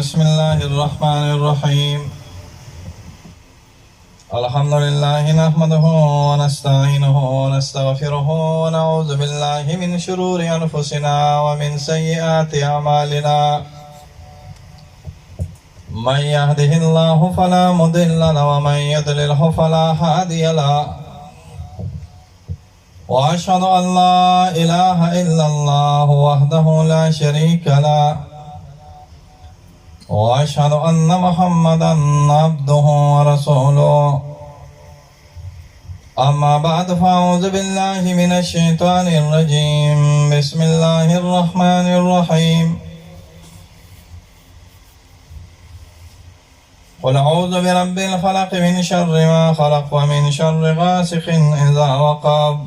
بسم الله الرحمن الرحيم الحمد لله نحمده ونستعينه ونستغفره ونعوذ بالله من شرور أنفسنا ومن سيئات أعمالنا من يهده الله فلا مضل له ومن يضلله فلا هادي له وأشهد أن لا إله إلا الله وحده لا شريك له وأشهد أن محمدا عبده ورسوله أما بعد فأعوذ بالله من الشيطان الرجيم بسم الله الرحمن الرحيم قل أعوذ برب الفلق من شر ما خلق ومن شر غاسق إذا وقب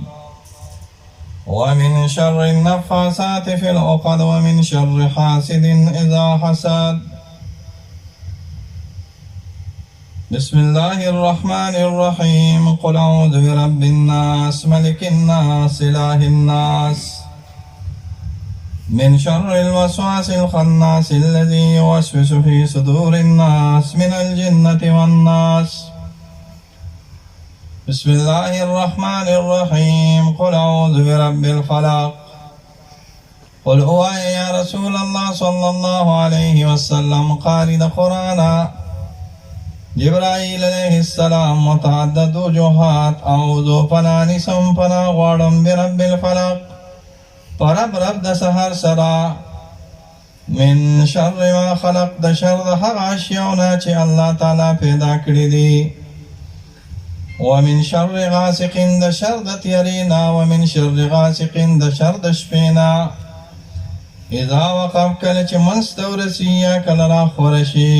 ومن شر النفاثات في العقد ومن شر حاسد إذا حسد بسم الله الرحمن الرحيم قل أعوذ برب الناس ملك الناس إله الناس من شر الوسواس الخناس الذي يوسوس في صدور الناس من الجنة والناس بسم الله الرحمن الرحيم قل أعوذ برب الفلق قل هو يا رسول الله صلى الله عليه وسلم قارئ القرآن جبرائیل علیہ السلام متعدد وجوہات اعوذ پناہ نسم پناہ غوارم برب الفلق پرب رب د سحر سرا من شر ما خلق د شر د هغه اشیاؤنا چې الله تعالی پیدا کړي دي ومن شر غاسق د شر د تیرینا ومن شر غاسق د شر د شپینا اذا وقف کله چې منځ ته ورسي یا کله را خورشي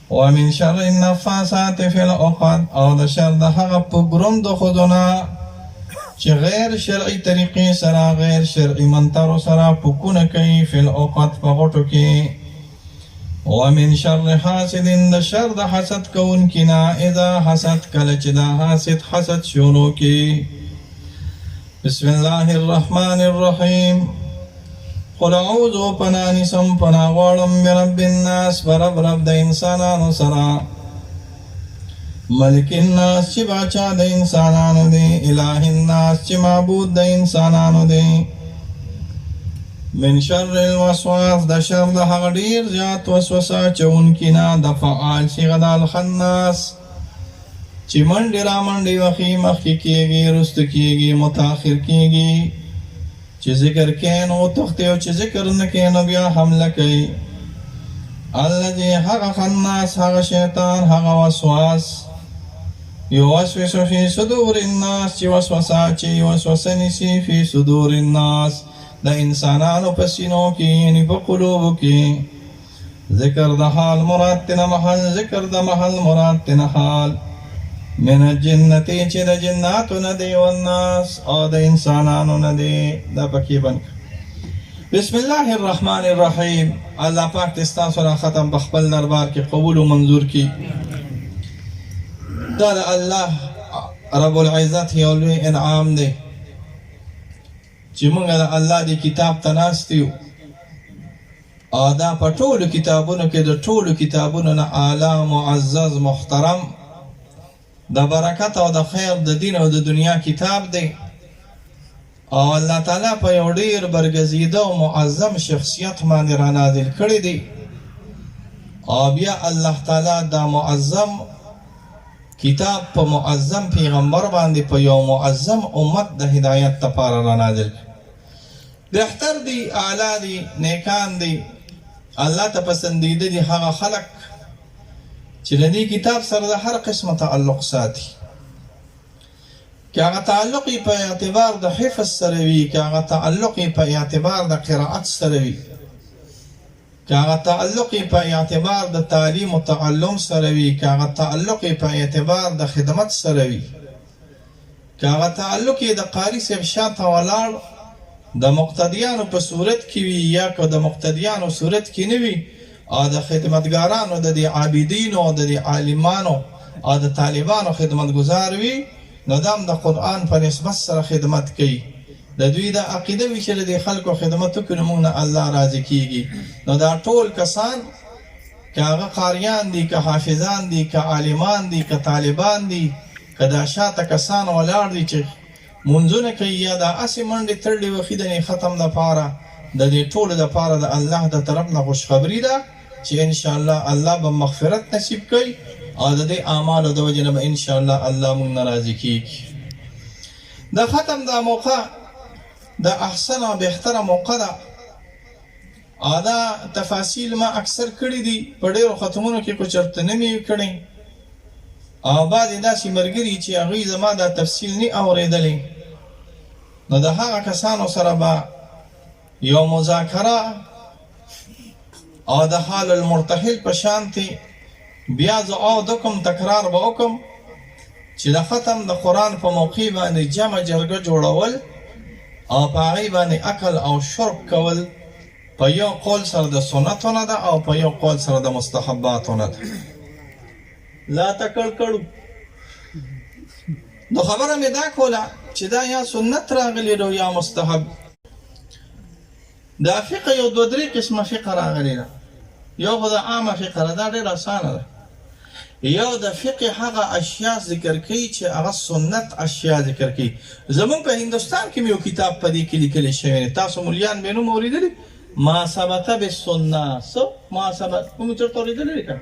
ومن شر النفاثات في العقد او د شر د هغه پګروم د خودونه چې غیر شرعي طریقې سره غیر شرعي منتر سره پکونه کوي فی العقد په غټو کې ومن شر حاسد د شر د حسد کوونکي نه اذا حسد کله چې د حسد شروع کی بسم الله الرحمن الرحیم قل اعوذ پناہ نسم پناہ غوارم برب الناس برب رب د انسانانو سرا ملک الناس چی باچا د انسانانو دی الہ الناس چی معبود د انسانانو دی من شر الوسواس د شر د هغه ډیر زیات وسوسه چونکی نه د فعال صيغه د الخناس چې منډې را منډې وخی مخکې کیږي رست کیږي متاخر کیږي چې ذکر کین او تختی او چې ذکر نکین او بیا حمله کوي الذي هغه خناس هغه شیطان هغه وسواس یوسوس فی صدور الناس چې وسوسه نیسي فی صدور الناس د انسانانو په سینو کې یعنی په قلوبو کې ذکر د حال مراد تنه محل ذکر د محل مراد تنه حال من الجنتی چې د جناتو نه دی والناس او د انسانانو نه دی دا پکې بند بسم الله الرحمن الرحیم الله پاک دې ستاسو را ختم په خپل دربار کې قبول او منظور کړي دا الله رب العزت یو لوی انعام دی چې موږ د الله دی کتاب ته ناست یو او دا په ټولو کتابونو کې د ټولو کتابونو نه اعلی معزز محترم د برکت او د خیر د دین او د دنیا کتاب دی او الله تعالی په یو ډیر برګزیده او معظم شخصیت باندې را نازل کړی دی او بیا الله تعالی دا معظم کتاب په معظم پیغمبر باندې په یو معظم امت د هدایت لپاره را نازل بهتر دی اعلی دی نیکان دی الله ته پسندیده دی هغه خلق چې د دې کتاب سره د هر قسمه تعلق ساتي که هغه تعلق په اعتبار د حفظ سره وي که هغه تعلق په اعتبار د قرائت سره وي که هغه تعلق په اعتبار د تعلیم او تعلم سره وي که هغه تعلق په اعتبار د خدمت سره وي که هغه تعلق د قاری صاحب شاته ولاړ د مقتدیانو په صورت کې وي یا که د مقتدیانو صورت کې نه وي او د خدمتګارانو د عابدینو او د عالمانو او د طالبانو خدمتګزار وي نو دام د قرآن په نسبت سره خدمت کوي د دوی دا عقیده وي چې د خلکو خدمت وکړو موږ نه الله راضي کیږي. نو دا ټول کسان که هغه قاریان دي، که حافظان دي، که عالمان دي، که طالبان دي، که دا شاته کسان ولاړ دي چې منځونه کوي یا دا اسې منډې تړلې وخي د ختم دپاره، د دې ټولو دپاره د الله د طرف نه خوشخبري ده چې انشاءالله الله به مغفرت نصیب کوي او د دې اعمالو د وجې نه به انشاءالله الله موږ نه راضي کیږي. د ختم دا موقع د احسن او بهتره موقع ده. دا تفاصیل ما اکثر کړي دي په ډېرو ختمونو کې، خو چېرته نه مې کړی. او بعضې داسې ملګري چې هغوی زما دا تفصیل نه اورېدلی، نو د هغه کسانو سره به یو مذاکره او د حال المرتحل په شانتې بیا زه عود وکړم، تکرار به وکړم چې د ختم د قرآن په موقع باندې جمع جرګه جوړول او په هغې باندې اکل او شرب کول په یو قول سره د سنتو نه ده او په یو قول سره د مستحباتو نه ده. لا تکړ کړو. نو خبره مې دا کوله چې دا یا سنت راغلی ده یا مستحب. دا فقه یو دوه درې قسمه فقه راغلی ده. یو خو د عامه فقه ده، دا ډېره اسانه ده. یو د فقه هغه اشیا ذکر کوي چې هغه سنت اشیا ذکر کوي. زمونږ په هندوستان کې مې یو کتاب په دې کې لیکلی شوی دی، تاسو مولیان به نوم اورېدلی، ما ثبت بالسنه. ما ثبت کوم چېرته اورېدلی دی که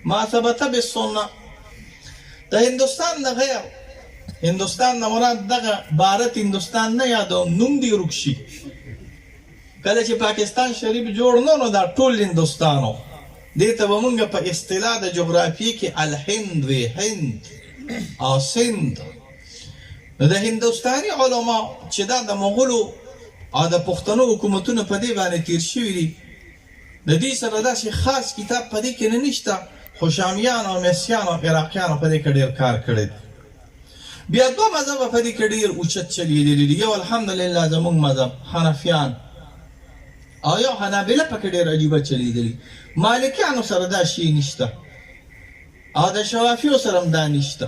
ما ثبت بالسنه. د هندوستان نه غیر هندوستان نه مراد دغه بھارت هندوستان نه یادوم، نوم دی ورک شي. کله چې پاکستان شریف جوړ نو دا ټول هندوستان و. دې ته به مونږ په اصطلاح د جغرافیې کې الهند وی، هند او سند. نو د هندوستاني علما چې دا د مغولو او د پښتنو حکومتونه په دې باندې تیر شوي دي، د دې سره داسې خاص کتاب په دې کې نه نشته، خو شامیان او مصریان او عراقیانو په دې کې ډېر کار کړی دی. بیا دوه مذهبه په دې کې ډېر اوچت چلیدلي دي. یو الحمدلله زموږ مذهب حنفیان او یو حنابله پکې ډېر عجیبه چلیدلي. مالکیانو سره دا شی نشته او د شوافیو سره هم دا نشته.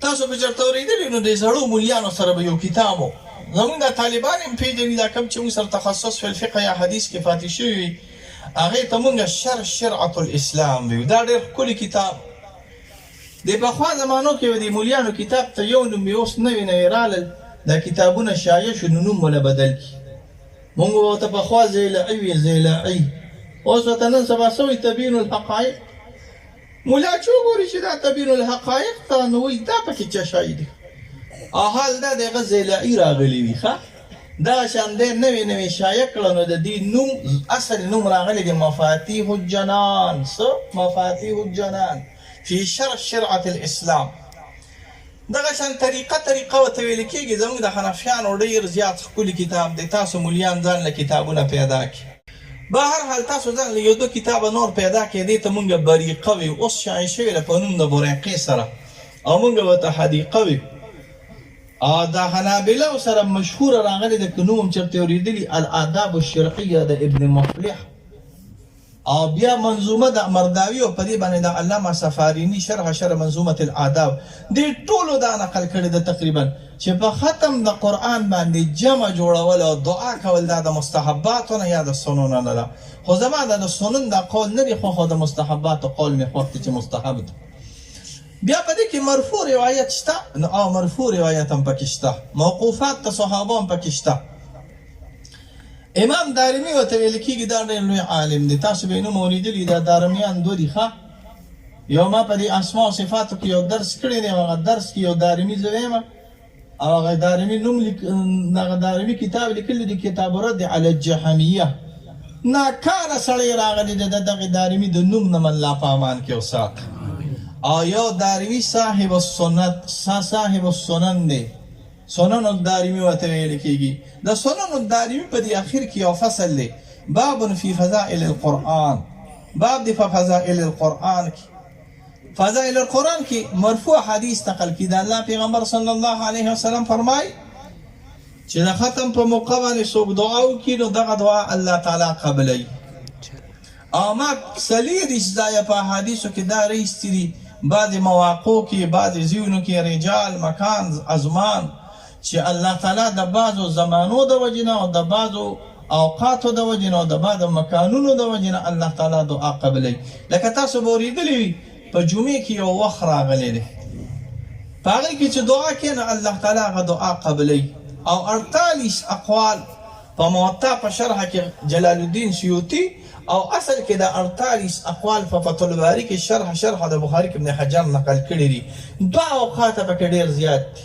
تاسو به چېرته اورېدلي نو د زړو مولیانو سره به یو کتاب و. زمونږ دا طالبان هم پېژني، دا کوم چې موږ سره تخصص فی الفقه یا حدیث کې پاتې شوي وي، هغې ته مونږ شرعة الاسلام ویو. دا ډېر ښکلی کتاب د پخوا زمانو کې د مولیانو کتاب ته یو نوم اوس نوي نوي رالل، دا کتابونه شایع شو نو نوم وله بدل کړي. مونږ به ورته پخوا زیلعي وي، زیلعي، اوس ورته نن سبا سوی تبین الحقایق. مولا چې وګوري چې دا تبین الحقایق ته نو وایي دا پکې څه شی دی، او حال دا د هغه زیلعي راغلی وي. ښه دا شان دی نوي نوي شایع کړه، نو د دې نوم اصل نوم راغلی دی مفاتیح الجنان. مفاتیح الجنان فی شرح شرعة الاسلام. دغه شان طریقه ورته ویل کېږي. زموږ د حنفیانو ډېر زیات ښکلي کتاب دی. تاسو مولیان ځان له کتابونه پیدا کړي. به هر حال تاسو ځان له یو دو کتابه نور پیدا کړئ. دې ته مونږ بریقه ویو، اوس شایع شوې ده په نوم د بریقې سره، او مونږ ورته حدیقه ویو. او د حنابلو سره مشهوره راغلې ده، که نوم هم چېرته اورېدلي، الآداب الشرعیه د ابن مفلح. او بیا منظومه د مرداوي او په دې باندې د علامه سفاریني شرح منظومه الآداب. دې ټولو دا نقل کړې ده تقریبا چې په ختم د قرآن باندې جمع جوړول او دعا کول دا د مستحباتو نه یا د سننو نه ده. خو زما د سنن دا قول نه دی، خو د مستحباتو قول مې خوښ دی چې مستحب ده. بیا په دې کې مرفوع روایت شته، او مرفوع روایت هم پکې شته، موقوفات د صحابه هم پکې شته. امام دارمي ورته ویل کېږي دا ډېر لوی عالم دی. تاسو به یې نوم اورېدلي، دا دارمیان دوه دي. ښه یو ما په دې اسماء او صفاتو کې یو درس کړی دی، هغه درس کې یو دارمي زه ویم، او هغه دارمي نوم هغه دارمي کتاب لیکلی دی، کتاب رد علی الجهمیه. ناکاره سړی راغلی دی، د دغې دارمي د نوم نه الله په امان کې وساته. او یو دارمي صاحب السنن دی، سنن الدارمي ورته ویل کېږي. د سنن الدارمي په دې اخر کې یو فصل دی، باب فی فضائل القرآن. باب دی په فضائل القرآن کې. فضائل القرآن کې مرفوع حدیث نقل کی دا الله پیغمبر صلی الله علیه وسلم فرمای چې د ختم په موقع باندې څوک دعا وکړي نو دغه دعا الله تعالی قبلوي. او ما سلیریش ځایه په حدیثو کې دا رایستي دي، بعضې مواقعو کې، بعضې ځایونو کې رجال، مکان، ازمان، چې الله تعالی د بعضو زمانو د وجې نه او د بعضو اوقاتو د وجې نه او د بعضو مکانونو د وجې نه الله تعالی دعا قبلوي. لکه تاسو به اورېدلي وي په جمعې کې یو وخت راغلی دی، په هغې کې چې دعا کوي نو الله تعالی هغه دعا قبلوي. او 48 اقوال په موطا په شرحه کې جلال الدین سیوطي او اصل کې د 48 اقوال په فتح الباری کې شرح د بخاري کې ابن حجر نقل کړي دي. دوه اوقات پکې ډېر زیات دي،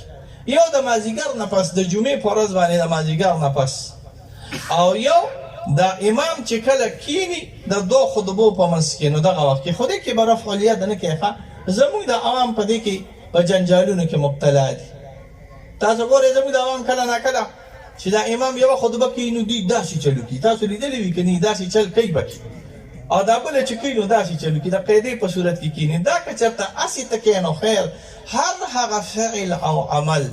یو د مازدیګر نه پس، د جمعې په ورځ باندې د مازدیګر نه پس، او یو د امام چې کله کینی د دوه خطبو په منځ کې، نو دغه وخت کې خو دې کې به رفع الید نه کوي. زموږ د عوام په دې کې په جنجالونو کې مبتلا دي. تاسو ګورئ زموږ د عوام کله ناکله چې دا امام یوه خطبه کوي نو دوی داسې چلو کوي. تاسو لیدلی وي که نه داسې چل کوي پکې، او دا بله چې کوي نو داسې چلو کوي، د قاعدې په صورت کې کیني. دا که چېرته هسې ته کوې نو خیر، هر هغه فعل او عمل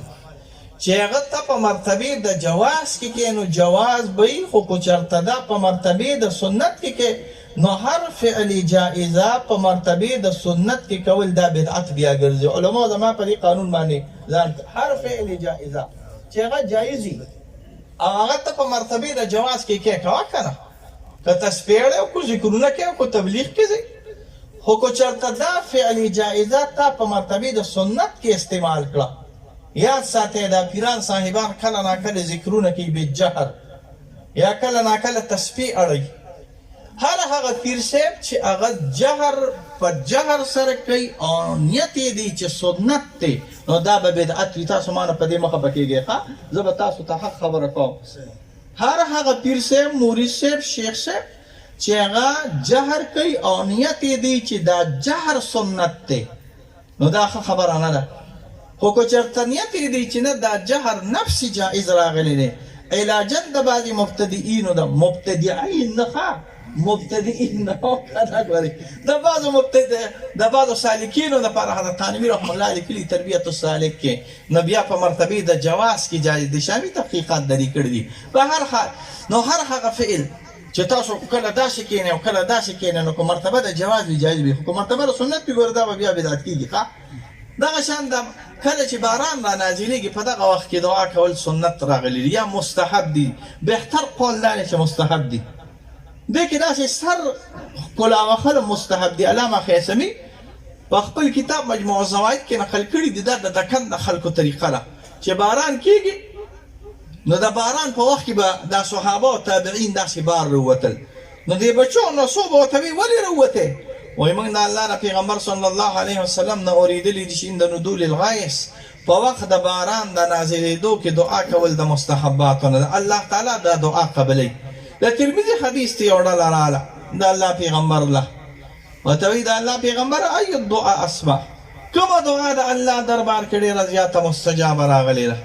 چې هغه ته په مرتبې د جواز کې کوې نو جواز به وي، خو که چېرته دا په مرتبې د سنت کې کوې نو هر فعل جائزه په مرتبې د سنت کې کول دا بدعت بیا ګرځي. علما زما په دې قانون باندې ځان هر فعل جائزه چې هغه جایز وي او هغه ته په مرتبې د جواز کې کوې کوه که نه، که تسبیح دی او که ذکرونه کوې او که تبلیغ کې ځي، خو که چېرته دا فعل جائزه تا په مرتبې د سنت کې استعمال کړه. یاد ساتئ دا پیران صاحبان کله ناکله ذکرونه کوي بالجهر یا کله ناکله تسبیح اړوي. هر هغه پیر صاحب چې هغه جهر په جهر سره کوي او نیت یې دی چې سنت دی نو دا به بدعت وي. تاسو ما نه په دې مخه پکېږئ ښه، زه به تاسو ته حق خبره کوم. هر هغه پیر صاحب، مرید صاحب، شیخ صاحب چې هغه جهر کوي او نیت یې دی چې دا جهر سنت دی نو دا ښه خبره نه ده. خو که چېرته نیت یې دی چې نه دا جهر نفسي جایز راغلی دی، علاجا د بعضې مبتدئینو د مبتدعین نه ښه مبتدئین نه ګورئ د بعضو سالکینو دپاره حضرت تانوي رحمه الله لیکلي تربیت السالک کې نو بیا په مرتبې د جواز کې جایز دي. شامي تحقیقات درې کړي دي. په هر حال نو هر هغه فعل چې تاسو کله داسې کښېنئ او کله داسې کښېنئ نو که مرتبه د جواز وي جایز وي، خو که مرتبه د سنت وي ګوره دا به بیا بدعت کېږي. ښه دغه شان د کله چې باران را نازلېږي په دغه وخت کې دعا کول سنت راغلي دي یا مستحب دي. بهتر قول دا دی چې مستحب دي. دې کې داسې سر ښکلا وهل مستحب دي. علامه خیسمي په خپل کتاب مجموع الزوائد کې نقل کړي دي دا د دکن د خلکو طریقه ده چې باران کېږي نو د باران په وخت کې به دا صحابه او تابعین داسې بار راووتل نو دې بچو نڅو به ورته وي ولې راووتې؟ وایي موږ د الله نه پیغمبر صلی الله علیه وسلم نه اورېدلي دي چې عند نزول الغیث په وخت د باران د نازلېدو کې دعا کول د مستحباتو نه ده. الله تعالی دا دعا قبلوي. د ترمذي حدیث ته یو ډله راغله د الله پیغمبر له ورته وایي د الله پیغمبر ای الدعا اسمع، کومه دعا د الله دربار کې ډېره زیاته مستجابه راغلې ده؟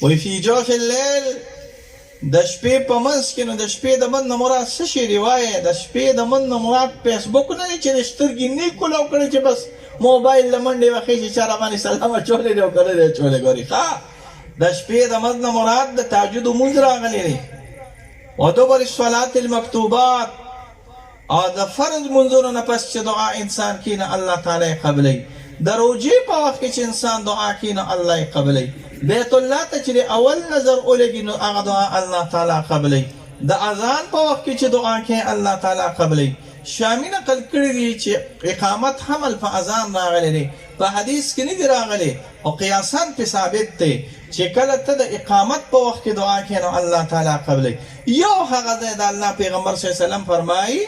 وایي فی جوف اللیل، د شپې په منځ کې. نو د شپې د منځ نه مراد څه شی دی؟ وایه د شپې د منځ نه مراد فیسبوک نه دی چې د سترګې نه کولو کړی چې بس موبایل له منډې وخی چې چا راباندې سلام اچولی دی او که نه دی اچولی. ګورې ښه د شپې د منځ نه مراد د تهجد لمونځ راغلی دی ودبر الصلاة المکتوبات او د فرض منځونو نه پس چې دعا انسان کوي نه الله تعالی یې قبلوي. د روژې په وخت کې چې انسان دعا کوي نه الله یې قبلوي. بیت الله ته چې د اول نظر ولګي نو هغه دعا الله تعالی قبلوي. د اذان په وخت کې چې دعا کوي الله تعالی قبلوي. شامی نقل کړي دي چې اقامت حمل په اذان راغلی دی، په حدیث کې نه دی راغلی او قیاساً پې ثابت دی چې کله ته د اقامت په وخت کې دعا کوي نو الله تعالی قبلوي. یو هغه ځای د الله پیغمبر صلی الله علیه وسلم فرمایي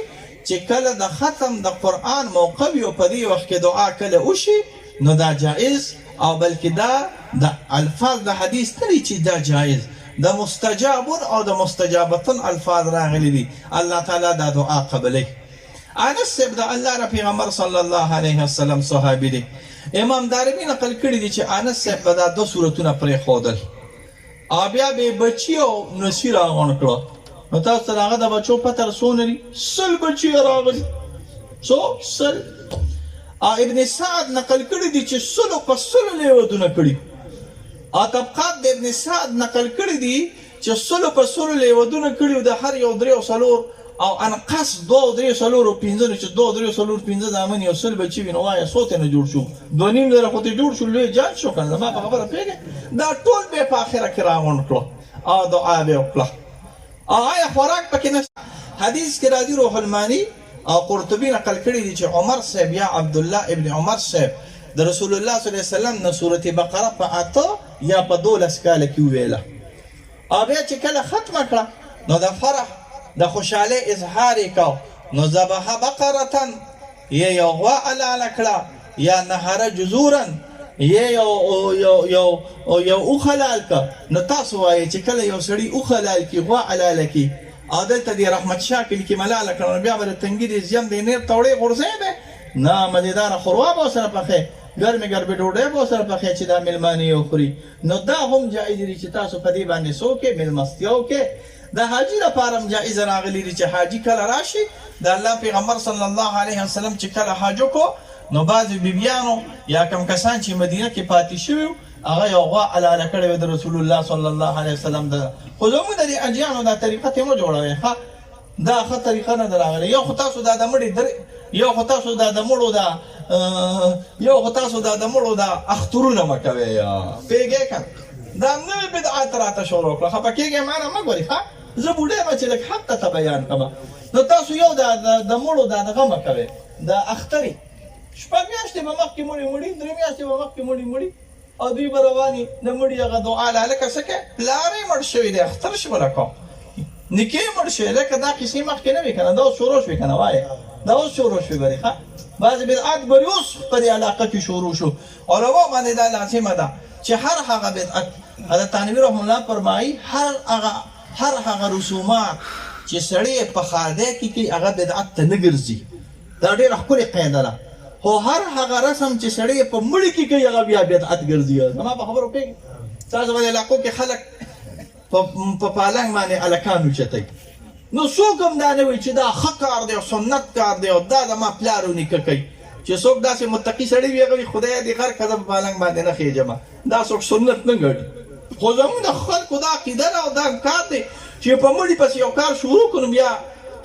چې کله د ختم د قرآن موقع وي او په دې وخت کې دعا کله وشي نو دا جایز، او بلکې دا د الفاظ د حدیث نه دي چې دا جایز، د مستجابون او د مستجابتون الفاظ راغلي دي. الله تعالی دا دعا قبلوي. انس صاحب د الله ر پیغمبر صلی الله علیه وسلم صحابي دی. امام دارمی نقل کړي دي چې انس صاحب به دا دو صورتونه پرېښودل او بیا به یې بچي او نسي راغونډ کړه. نو تاسو ته د هغه د بچو پته څونه دي؟ 100 بچي راغلي. څو 100. ابن سعد نقل کړي دي چې 100 په 100 یې ودونه کړي. طبقات د ابن سعد نقل کړي دي چې 100 په 100 یې ودونه کړي د هر یو 3 او 4 او انقص 2 3 4 او 15 چې 2 3 4 15 زامن یو 100 بچي وي نو وایه څو تنه جوړ شو؟ 2.5 زره خو ته جوړ شو، لوی جان شو کنه. ما په خبره پوهېږې دا ټول به په آخره کې راغونډ کړو او دعا به وکړه. آیا خوراک پکې نشته؟ حدیث کې راځي روح المانی او قرطبي نقل کړي دي چې عمر صاحب یا عبدالله ابن عمر صاحب د رسول الله صلی الله علیه وسلم نه سورة بقره په 8 یا په 12 کال کې ویله. او بیا چې کله ختمه کړه نو د فرح د خوشحالۍ اظهار یې کو، نو ذبح بقرة یو غوا حلاله کړه یا نهره جزورا یو اوښ حلال که. نو تاسو وایئ چې کله یو سړي اوښ حلال کړي غوا حلاله کړي او دلته د رحمت شاه کلي کې ملاله کړه نو بیا به د تنګي د زیم د نیر توړې غورځی دی؟ نه، مزېداره ښوروا به ورسره پخې، ګرمې ګرمې ډوډۍ به ورسره پخې چې دا مېلمانه یې وخوري. نو دا هم جایز دي چې تاسو په دې باندې څه وکړئ، مېلمستیا وکړئ. د حاجي لپاره هم جایز راغلي دي چې حاجي کله راشي د الله پیغمبر صلی الله علیه وسلم چې کله حج وکړو نو بعضې بیبیانو یا کم کسان چې مدینه کې پاتې شوي هغه یو غوا حلاله کړې وه د رسول الله صلی الله علیه وسلم ده. خو زموږ د دې حاجیانو دا طریقه ته مه جوړوئ، ښه دا ښه طریقه نه ده راغلې. یو خو تاسو دا د مړو دا اخترونه مه کوئ، پوهېږئ که نه؟ دا نوې بدعت راته شروع کړه، خفه کېږئ ما نه مه ګورئ، ښه زه بوډۍ یم چې لږ حق ته بیان کړم. نو تاسو یو د مړو دا دغه مه کوئ، د اخترې 6 میاشتې به مخکې مړي 3 میاشتې به مخکې مړي او دوی به رواني د مړي هغه دعا هلکه څه کوې پلار یې مړ شوی دی اختر شي به راکوم، نیکه یې مړ شوی لکه دا کیسې مخکې نه وي که نه، دا اوس شروع شوې که نه وایې دا اوس شروع شوې برې ښه بعضې بدعت برې اوس په دې علاقه کې شروع شو. علما باندې دا لازمه ده چې هر هغه بدعت حضرت تانوي رحمه الله فرمایي هر هغه رسومات چې سړی په خاردی کې کوي هغه بدعت ته نه ګرځي. دا ډېره ښکلې قاعده ده. خو هر هغه رسم چې سړی په مړي کې کوي هغه بیا بدعت ګرځي. زما په خبرو پوهېږي؟ تاسو په علاقو کې خلک په پالنګ باندې هلکان اوچتوي، نو څوک هم دا نه وایي چې دا ښه کار دی او سنت کار دی او دا زما پلار او نیکه کوي. چې څوک داسې متقي سړی وي هغه وایي خدای دې غر که زه په پالنګ باندې نه خېږم، دا څوک سنت نه ګڼي. خو زموږ د خلکو دا عقیده ده او دا کار دی چې په مړي پسې یو کار شروع کړو بیا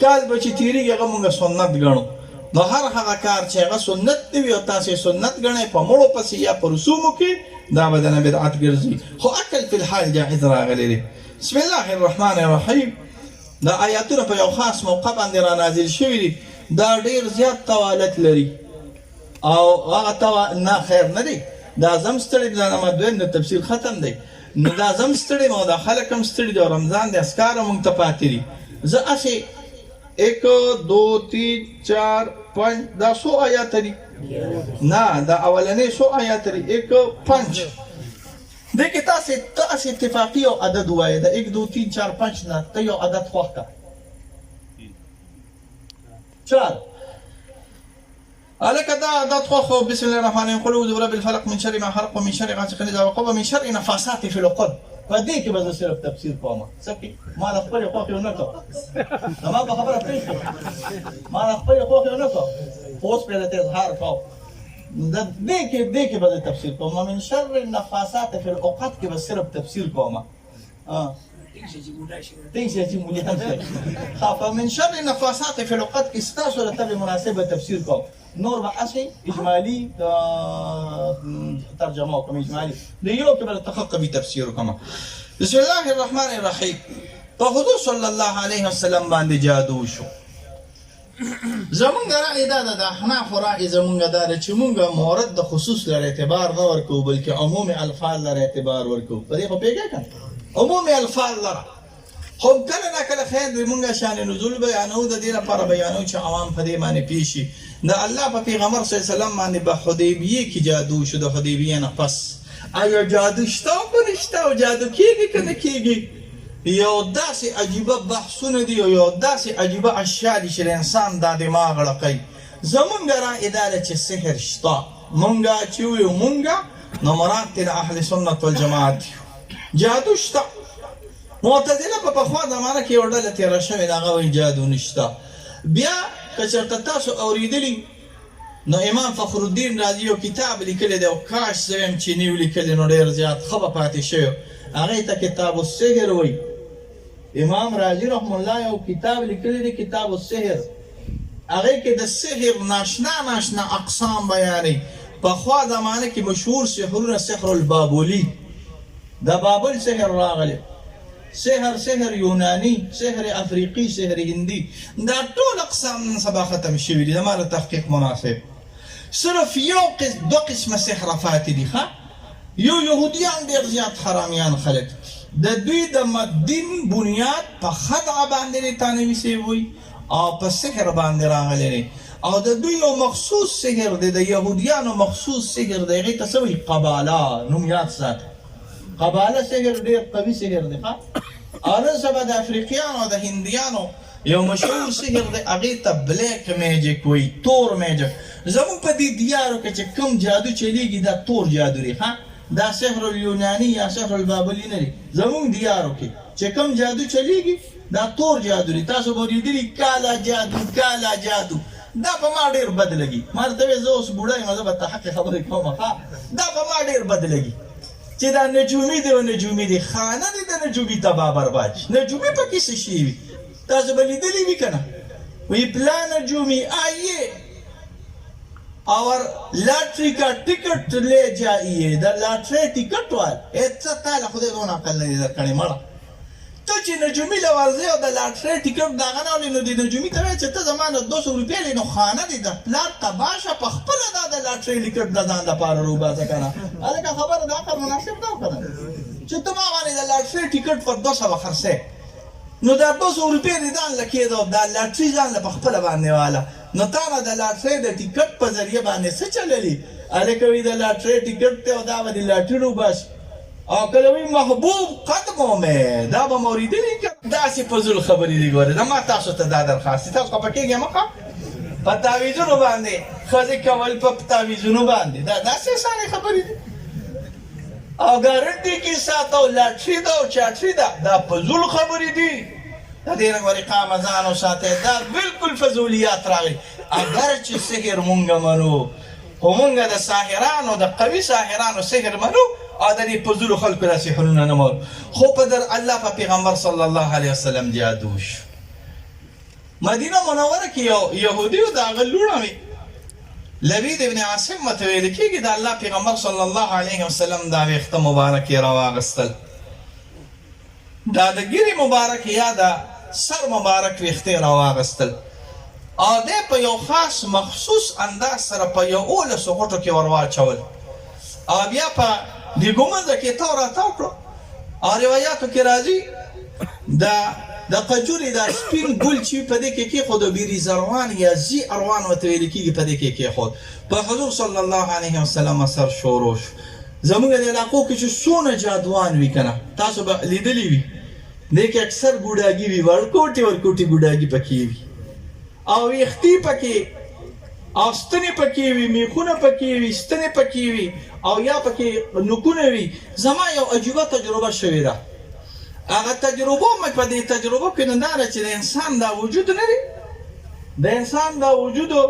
کال به چې تېرېږي هغه مونږ سنت ګڼو. نو هر هغه کار چې هغه سنت دی وي او تاسې سنت ګڼئ په مړو پسې یا په رسومو کې دا به دنه بدعت ګرځي. خو عقل فی الحال جائز راغلی دی. بسم الله الرحمن الرحیم دا آیاتونه په یو خاص موقع باندې را نازل شوي دي. دا ډېر زیات طوالت لري او هغه نه خیر نه دی. دا زم ستړی دی، دا نمبر 2 د تفسیر ختم دی. نو دا زم ستړی یم او دا خلک هم ستړي دي او رمضان د اسکار مونږ ته پاتې دي. زه هسې 1 2 3 4 5 دا 100 آیات دي نه دا اولنې 100 آیات دي 1 5 دې کې تاسې اتفاقي او عدد وایي دا 1 2 3 4 5 نه ته یو عدد خوښ کړه 4 هلکه دا عدد خوښ بسم الله الرحمن الرحیم قل اعوذ برب الفلق من شر ما خلق ومن شر غاسق اذا وقب ومن شر نفاثات في العقد. په دې کې به زه صرف تفسیر کوم څه کې ما د خپلې خوښې ونه کړه زما په خبره پوهېږي ما د خپلې خوښې ونه کړه اوس پرې درته اظهار کوم دې کې به زه تفسیر کوم من شر النفاثات في العقد کې به صرف تفسیر کوم تنسى چې مولیان شي خاف من شر النفاثات في العقد کې ستاسو لپاره مناسبه تفسیر کوم نور به اصلي اجمالي ترجمه کوم اجمالي د یو کې به تحققي تفسیر کوم. بسم الله الرحمن الرحیم په حضور صلی الله علیه وسلم باندې جادو شو. زمونږ رأی دا ده د احناف رأی زمونږ دا ده چې مونږ مورد د خصوص لر اعتبار نه ورکوو بلکې عموم الفاظ لر اعتبار ورکوو. په دې خو پوهېږئ که عموم الفاظ لره خو کله نه کله خیر دی مونږ شان نزول بیانو د دې لپاره بیانو چې عوام په دې باندې پوه شي. د الله په پیغمبر صلی الله علیه وسلم باندې په حدیبیه کې جادو شو. د حدیبیه نه پس آیا جادو شته او که نشته او جادو کېږي که نه کېږي یو داسې عجیبه بحثونه دي او یو داسې عجیبه اشیا دي چې د انسان دا دماغ ړقوي. زمونږ رأی دا ده چې سحر شته. مونږ چې ویو مونږ نو مراد ترې د اهل سنت والجماعت یو. جادو شته. معتزله په پخوا زمانه کې یو ډله تېره شوې ده هغه وایي جادو نشته. بیا که چېرته تاسو اورېدلي نو امام فخر الدین رازي یو کتاب لیکلی دی او کاش زه ویم چې نه یې لیکلی نو ډېر زیات ښه به پاتې شوی. هغې ته کتاب السحر وایي. امام رازي رحم الله یو کتاب لیکلی دی کتاب السحر. هغې کې د سحر ناشنا اقسام بیانوي. پخوا زمانه کې مشهور سحرونه سحر البابولي د بابل سحر راغلی، سحر یونانی، سحر افریقی، سحر هندي، دا ټول اقسام نن سبا ختم شوي دي. زما له تحقیق مناسب صرف دو قسمه سحر پاتې دي. یو یهودیان ډېر زیات حرامیان خلک، د دوی د دین بنیاد په خدعه باندې دی تانوي صاحب وایي، او په سحر باندې راغلی دی. او د دوی یو مخصوص سحر دی، د یهودیانو مخصوص سحر دی، هغې ته څه وایي؟ قباله. نوم یاد ساته، قباله سحر ډېر قوي سحر دی. او نن سبا د افریقیانو او د هندیانو یو مشهور سحر دی، هغې ته بلیک میجک وایي، تور میجک. زمونږ په دې دیارو کې چې کوم جادو چلیږي دا تور جادو دی. دا سحر اليونانی یا سحر البابلی نه دی. زمونږ دیارو کې چې کوم جادو چلیږي دا تور جادو دی. تاسو به لیدلي کالا جادو، کالا جادو. دا په ما ډېر بد لګي. ما ورته ویل زه اوس بوډا یم، زه به ته حقې خبرې کوم. دا په ما ډېر بد لګي چې دا نجومي دی او نجومي دی. خانه دی د نجومي تباه برباد شي. نجومي پکې څه شی وي؟ تاسو به لیدلي وي که نه؟ وی پلا نجومی آئیے اور لاٹری کا ٹکٹ لے جائیے. دا لاٹری ٹکٹ وال ایسا تالا خودی دون عقل ندی در کنی مرا. تو چی نجومی لوارزی او دا لاٹری ٹکٹ داغنا ولی نو دی نجومی تاوی چی تا زمان 200 روپیه لی نو خانه دی دا پلات تباشا پا خپل دا لاٹری ٹکٹ دا زان دا پارا رو بازا کنا. الکا خبر دا آخر مناسب دا کنا چی تو ما وانی دا لاٹری ٹکٹ پر 200 خرسے نو دا 200 روپیه دی دان لکی دا دا لاٹری زان لپا خپل باندې والا. نو تانا دا لاٹری دا ٹکٹ پا ذریعہ باندې سا چللی. الکوی دا لاٹری ٹکٹ تے و دا با دی لاٹری رو باش او کلوی محبوب قدموں میں دا با موریدی نہیں کر. دا سی پزول خبری دی گوری دا ما تاسو تا دا درخواستی تاسو کا پکی گیا مقا پا تاویزونو باندے خزی کول پا تاویزونو باندے دا سی سانی خبری دی. او گارنٹی کی ساتو لاٹری دا و چاٹری دا پزول خبری دی. دا دیر گوری قامزانو ساتے دا بالکل فضولیات راگی. اگر چی سحر مونگا منو خو مونگا دا ساحرانو دا قوی ساحرانو سحر منو آدھری پزول خلق دا سحرون نمور. خو پدر اللہ پا پیغمبر صلی اللہ علیہ وسلم جادوش مدینہ منورہ کی یہودیو دا غلونا میں لبید ابن عاصم متویل کی دا اللہ پیغمبر صلی اللہ علیہ وسلم دا ویخت مبارکی رواغستل. دا گیری مبارک یا دا سر مبارک ویختی رواغستل. آده پا یو خاص مخصوص انداز سر پا یو اول سخوٹو کی وروا چول. آبیا پا دی گمنزا کی تاو را تاو کرو. روایاتو کی رازی دا قجوری دا سپین گل چی پا دیکی کی خود بیری زروان یا زی اروان و تویلی کی پا دیکی کی خود. پا حضور صلی اللہ علیہ وسلم سر شوروش. زمونگا دی علاقو کچو سون جادوان وی کنا تاسو با لیدلی وی دیکھ اکثر گوڑاگی وی ورکوٹی گوڑاگی پکی وی او اختی پکی او ستنی پکی وی میخون پکی وی ستنی پکی وی او یا پکی نکون وی. زمان یو عجیبه تجربه شوی دا. اگه تجربه مک پا دی تجربه کنن داره چه دا انسان دا وجود نری دا انسان دا وجودو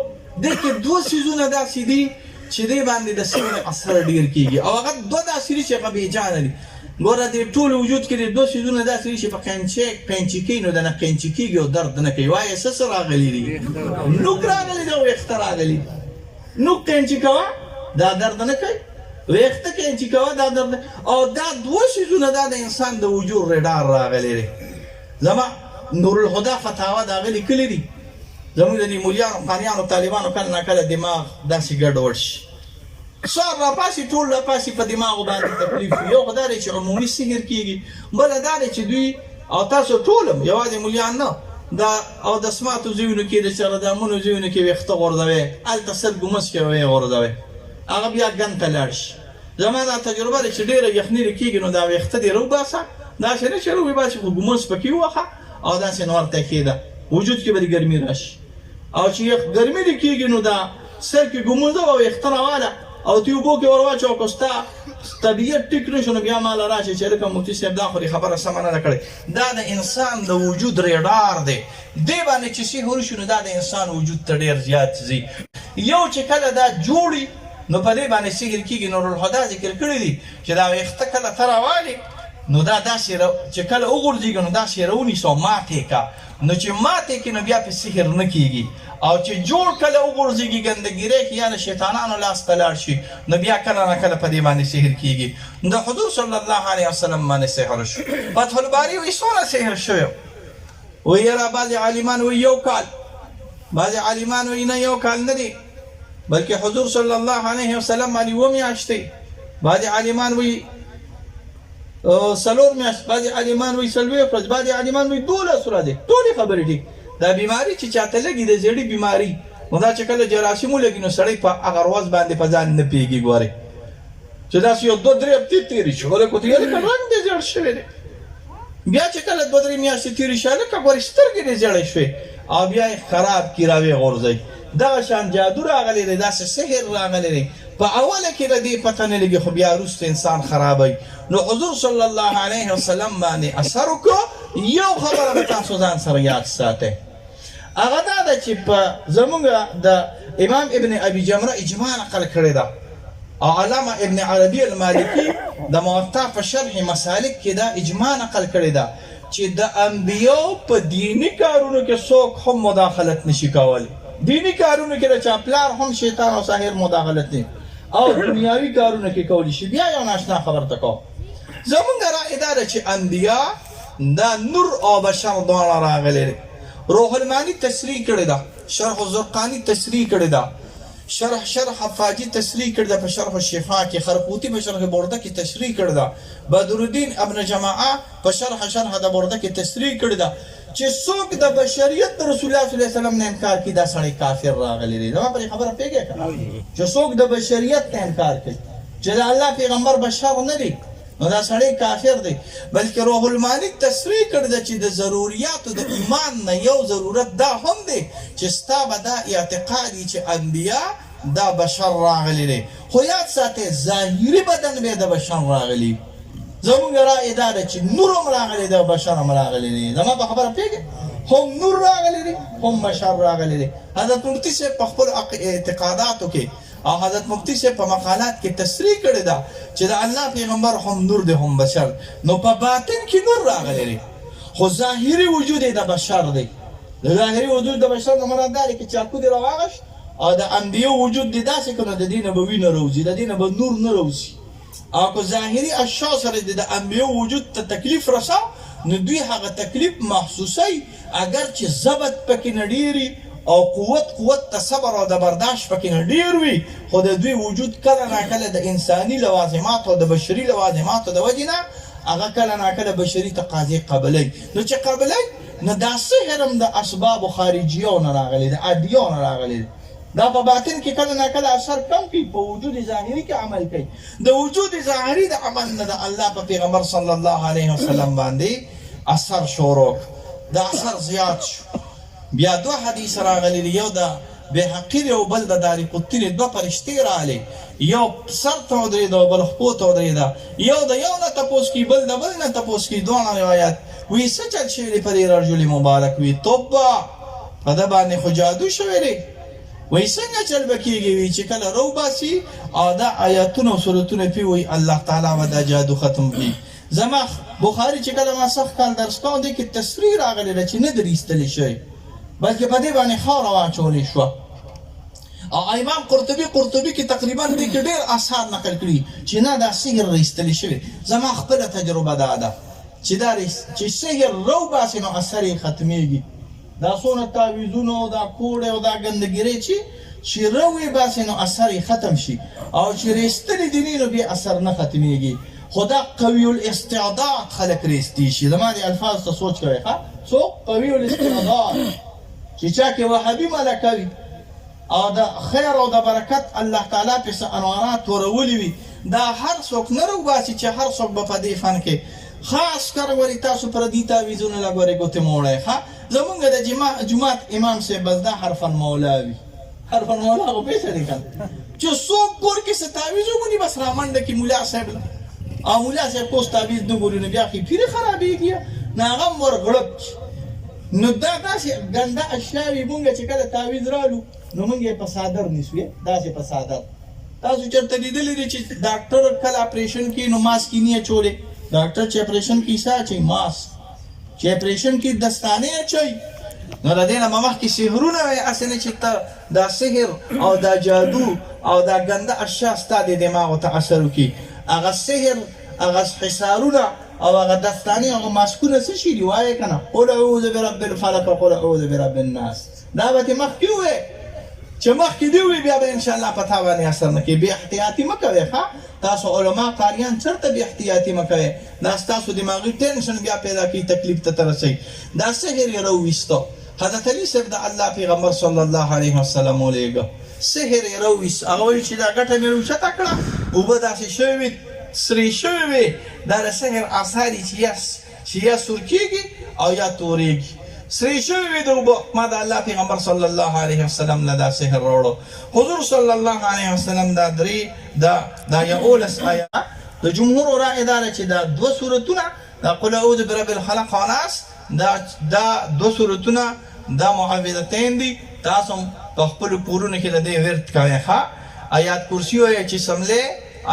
دیکھ دو سیزون دا سیدی چه دی باندې د سیمه اثر ډیر کیږي او هغه دوه داسې چې هغه بیجانه دي. ګوره د ټول وجود کې د دوه سیزونه داسې چې په قینچي کې نو د نه قینچي کېږي او درد نه کوي. وایه څه راغلی دي؟ نوک راغلی دی او ویښته راغلی. نوک قینچي کوه دا درد نه کوي، ویښته قینچي کوه دا درد نه. او دا دوه سیزونه دا د انسان د وجود رډار راغلی دی. زما نورالهدا فتاوا د هغه لیکلي دي. زمونږ د دې مولیانو قاریانو طالبانو کله ناکله دماغ داسې ګډوډ شي. سار راپاسې ټول راپاسې په دماغو باندې تکلیف وي. یو خو دا دی چې عمومي سحر کېږي، بله دا دی چې دوی او تاسو ټول هم یوازې مولیان نه دا او د سماعتو ځایونو کې د چغدامونو ځایونو کې ویښته غورځوئ، هلته سل ګمس کې ویې غورځوئ، هغه بیا ګن ته لاړ شي. زما دا تجربه ده چې ډېره یخني کېږي نو دا ویښته دې روباسه، داسې نه چې روباسي خو ګمس پکې ووهه او داسې نور ته کېده وجود کې به د ګرمي راشي. او چې ګرمي دې کېږي نو دا سر کې ګموزه او ویښته راواله او تی اوبو کې ورواچو او که ستا طبیعت ټیک نه شو نو بیا ماله راشي چې لکه مفتي صاحب دا خو دې خبره سمه نه ده کړې. دا د انسان د وجود ریډار دی. دې باندې چې سحر شو نو دا د انسان وجود ته ډېر زیات ځي. یو چې کله دا جوړي نو په دې باندې سحر کېږي. نورالهدا ذکر کړي دي چې دا ویښته کله ته راوالې نو دا داسې چې کله وغورځېږي نو داسې راونیسه ماتې کا، نو چې ماتې کړي نو بیا پې سحر نه کېږي، او چې جوړ کله وغورځېږي ګندګیرۍ کې یا د شیطانانو لاس ته لاړ شي نو بیا کله نه کله په دې باندې سحر کېږي. نو د حضور صلی الله علیه وسلم باندې سحر شو. فتح الباري وایي څومره سحر شوی، وایي یاره بعضې عالمان وایي 1 کال، بعضې عالمان وایي نه 1 کال نه دی بلکې حضور صلی الله علیه وسلم باندې 2 میاشتې، بعضې عالمان وایي 4 میاشت، بعضې عالمان وایي 4 ورځې، بعضې عالمان وایي 12 ورځې. ټولې خبرې ټیک. دا بیماری چې چاته لګي د زړې بیماری، نو دا چې کله جراثیم ولګي نو سړی په هغه ورځ باندې په ځان نه پوهېږي. ګورئ چې داسې یو 2-3 هفتې تېرې شي، هلکه ورته هلکه رنګ دې زیړ شوی دی. بیا چې کله 2-3 میاشتې تېرې شي هلکه ګورې سترګې دې زیړې شوې، او بیا یې خراب کړي راویې غورځوي. دغه شان جادو راغلی دی، داسې سحر راغلی دی. په اوله کې د دې پته نه لګي، خو بیا وروسته انسان خرابوي. نو حضور صلی الله علیه وسلم باندې اثر وکړو. یو خبره به تاسو ځان سره یاد ساتئ، هغه دا ده چې په زمونږ د امام ابن ابي جمره اجماع نقل کړې ده، او علامه ابن عربي المالکي د موطا په شرح مسالک کې دا اجماع نقل کړې ده چې د انبیاو په دینی کارونو کې څوک هم مداخلت نشي کولی. دینی کارونو کې د چا پلار هم شیطان او ساحر مداخلت نه، او دنیاوي کارونو کې کولی شي. بیا یو ناشنا خبر ته کوم، زمونږ رائے دا ده چې انبیا دا نور او بشر دواړه راغلي. روح المانی تصریح کړی ده، شرح زرقانی تصریح کړی ده، شرح حفاجی تصریح کړی ده، په شرح الشفا کې خرقوطی په شرح برده کې تصریح کړی ده، بدرالدین ابن جماعه په شرح د برده کې تصریح کړی ده چې څوک د بشریت د رسول الله صلی الله علیه وسلم نه انکار کوي دا سړی کافر راغلی دی. زما پرې خبره پوهېږې که چې څوک د بشریت نه انکار کوي چې د الله پیغمبر بشر نه دی نو دا سړی کافر دی. بلکې روح المانی تصریح کړی ده چې د ضروریاتو د ایمان نه یو ضرورت دا هم دی چې ستا به دا اعتقاد وي چې انبیا دا بشر راغلی دی، خو یاد ساتئ ظاهري بدن به د بشر راغلی. زمونږ رائے دا ده چې نور هم راغلی دی او بشر هم راغلی دی. زما په خبره پوهېږې، هم نور راغلی دی هم بشر راغلی دی. حضرت مفتی صاحب په خپل اعتقاداتو کې او حضرت مفتی صاحب په مقالات کې تصریح کړې ده چې د الله پیغمبر هم نور دی هم بشر. نو په باطن کې نور راغلی دی، خو ظاهري وجود یې د بشر دی. د ظاهري وجود د بشر نه مراد دا دی که چاقو دې راواغشت او د انبیو وجود دې داسې کړو نو د دې نه به وینه راوځي، د دې نه به نور نه راوځي. او که ظاهري اشیا سره د انبیو وجود ته تکلیف رساو نو دوی هغه تکلیف محسوسوي، اگر چې ضبط پکې نه ډېري او قوت ته صبر او د برداشت پکې نه ډېر وي، خو د دوی وجود کله ناکله د انساني لوازماتو او د بشري لوازماتو د وجې نه هغه کله ناکله بشري تقاضې قبلوي. نو چې قبلوي نو دا سحر هم د اسبابو خارجیو نه راغلی دی، عادیو نه راغلی دی. دا په باطن کې کله ناکله اثر کم کوي، په وجود ظاهري کې عمل کوي. د وجود ظاهري د عمل نه د الله په پیغمبر صلی الله علیه وسلم باندې اثر شروع، د اثر زیات شو. بیا 2 حدیث راغلی، یو د بهقي او بل د دارقطني، 2 فرشتې راغلي، یو سر ته ودرېده او بل خپو ته ودرېده، یو د یو نه تپوس کوي بل د بل نه تپوس کوي. دواړه روایات وایي څه چل شوي دی په دې رجل مبارک؟ وایي توبه په ده باندې خو جادو شوی دی. وایي څنګه چل به کېږي؟ وایي چې کله رو باسي او دا آیاتونه او سورتونه پې وایي الله تعالی به دا جادو ختم کړي. زما بخاري چې کله ما سخت کال درس کوم دې کې تصریح راغلی ده چې نه در ایستلی شوی بلکې په دې باندې خاوره واچولې شوه. او امام قرطبي کې تقریبا دې کې ډېر آثار نقل کړي چې نه دا سحر ایستلی شوی. زما خپله تجربه دا ده چې دا چې سحر رو باسي نو اثر یې ختمېږي. دا څونه تعویذونه او دا کوړې او دا ګندګیرۍ چې رو یې باسي نو اثر یې ختم شي، او چې ایستلي دي نو بیا اثر نه ختمېږي. خو دا قوي الاستعداد خلک ریستی شي. زما دې الفاظ ته سوچ کوئ ښه، څوک قوي الاستعداد چې چا کې وهابي ملکه وي او د خیر او د برکت الله تعالی پسې انوارات ورولي وي، دا هر څوک نه روباسي چې هر څوک به په دې فن کې خاص کر ورې تاسو پردي تعویذونه لګورئ ګوتې موړئ. ښه زمونږ د جومات امام صاحب بس دا حرفن مولا وي، حرفن مولا خو پېژنې که چې څوک کور کې څه تعویذ وګوري بس رامنډه کړي مولا صاحب له، او مولا صاحب کوس تعویذ نه ګوري نو بیا خو یې پیرې خرابېږي نو هغه هم ورغړپ شي. نو دا داسې ګنده اشیا وي. مونږ چې کله تعویذ رالو نو مونږ یې په صادر نیسو، داسې په صادر. تاسو چېرته لیدلی دی چې ډاکټر کله اپریشن کوي نو ماسک یې نه اچولی، ډاکټر چې اپریشن کیسه اچوي ماسک چې اپریشن کې دستانې اچوي نو د دې نه مخکې سحرونه وي هسې نه چې ته دا سحر او دا جادو او دا ګنده اشیا ستا د دماغو ته اثر وکړي هغه سحر هغه حصارونه او هغه دستانې هغه ماسکونه څه شي دي وایې که نه قل اعوذ برب الفلق وقل اعوذ برب الناس دا به تې مخکې ووایې چې مخکې دې ووایي بیا به انشاءالله په تا باندې اثر نه کوي بې احتیاطي مه کوئ ښه تاسو علما قاریان چېرته بې احتیاطي مه کوئ دا ستاسو دماغي ټینشن بیا پیدا کوي تکلیف ته ته رسوي دا سحر یې راوویسته حضرت علی صاحب د الله پیغمبر صلی الله علیه وسلم ولیږه سحر یې راوویست هغه وایي چې دا ګټه مې اوچته کړه اوبه داسې شوې وي سرې شوې وي دا د سحر اثار دي چې یا سور کېږي او یا تورېږي سرې شوې وي د اوبه ما د الله پیغمبر صلی الله علیه وسلم نه دا سحر راوړو حضور صلی الله علیه وسلم دا درې دا یولس آیات د جمهور رائے دا ده چې دا دوه سورتونه دا قل اعوذ برب الفلق او ناس دا دوه سورتونه دا معوذتین دي تاسو په خپلو کورونو کې د دې ورد کوئ ښه آیات کرسي وایئ چې سملی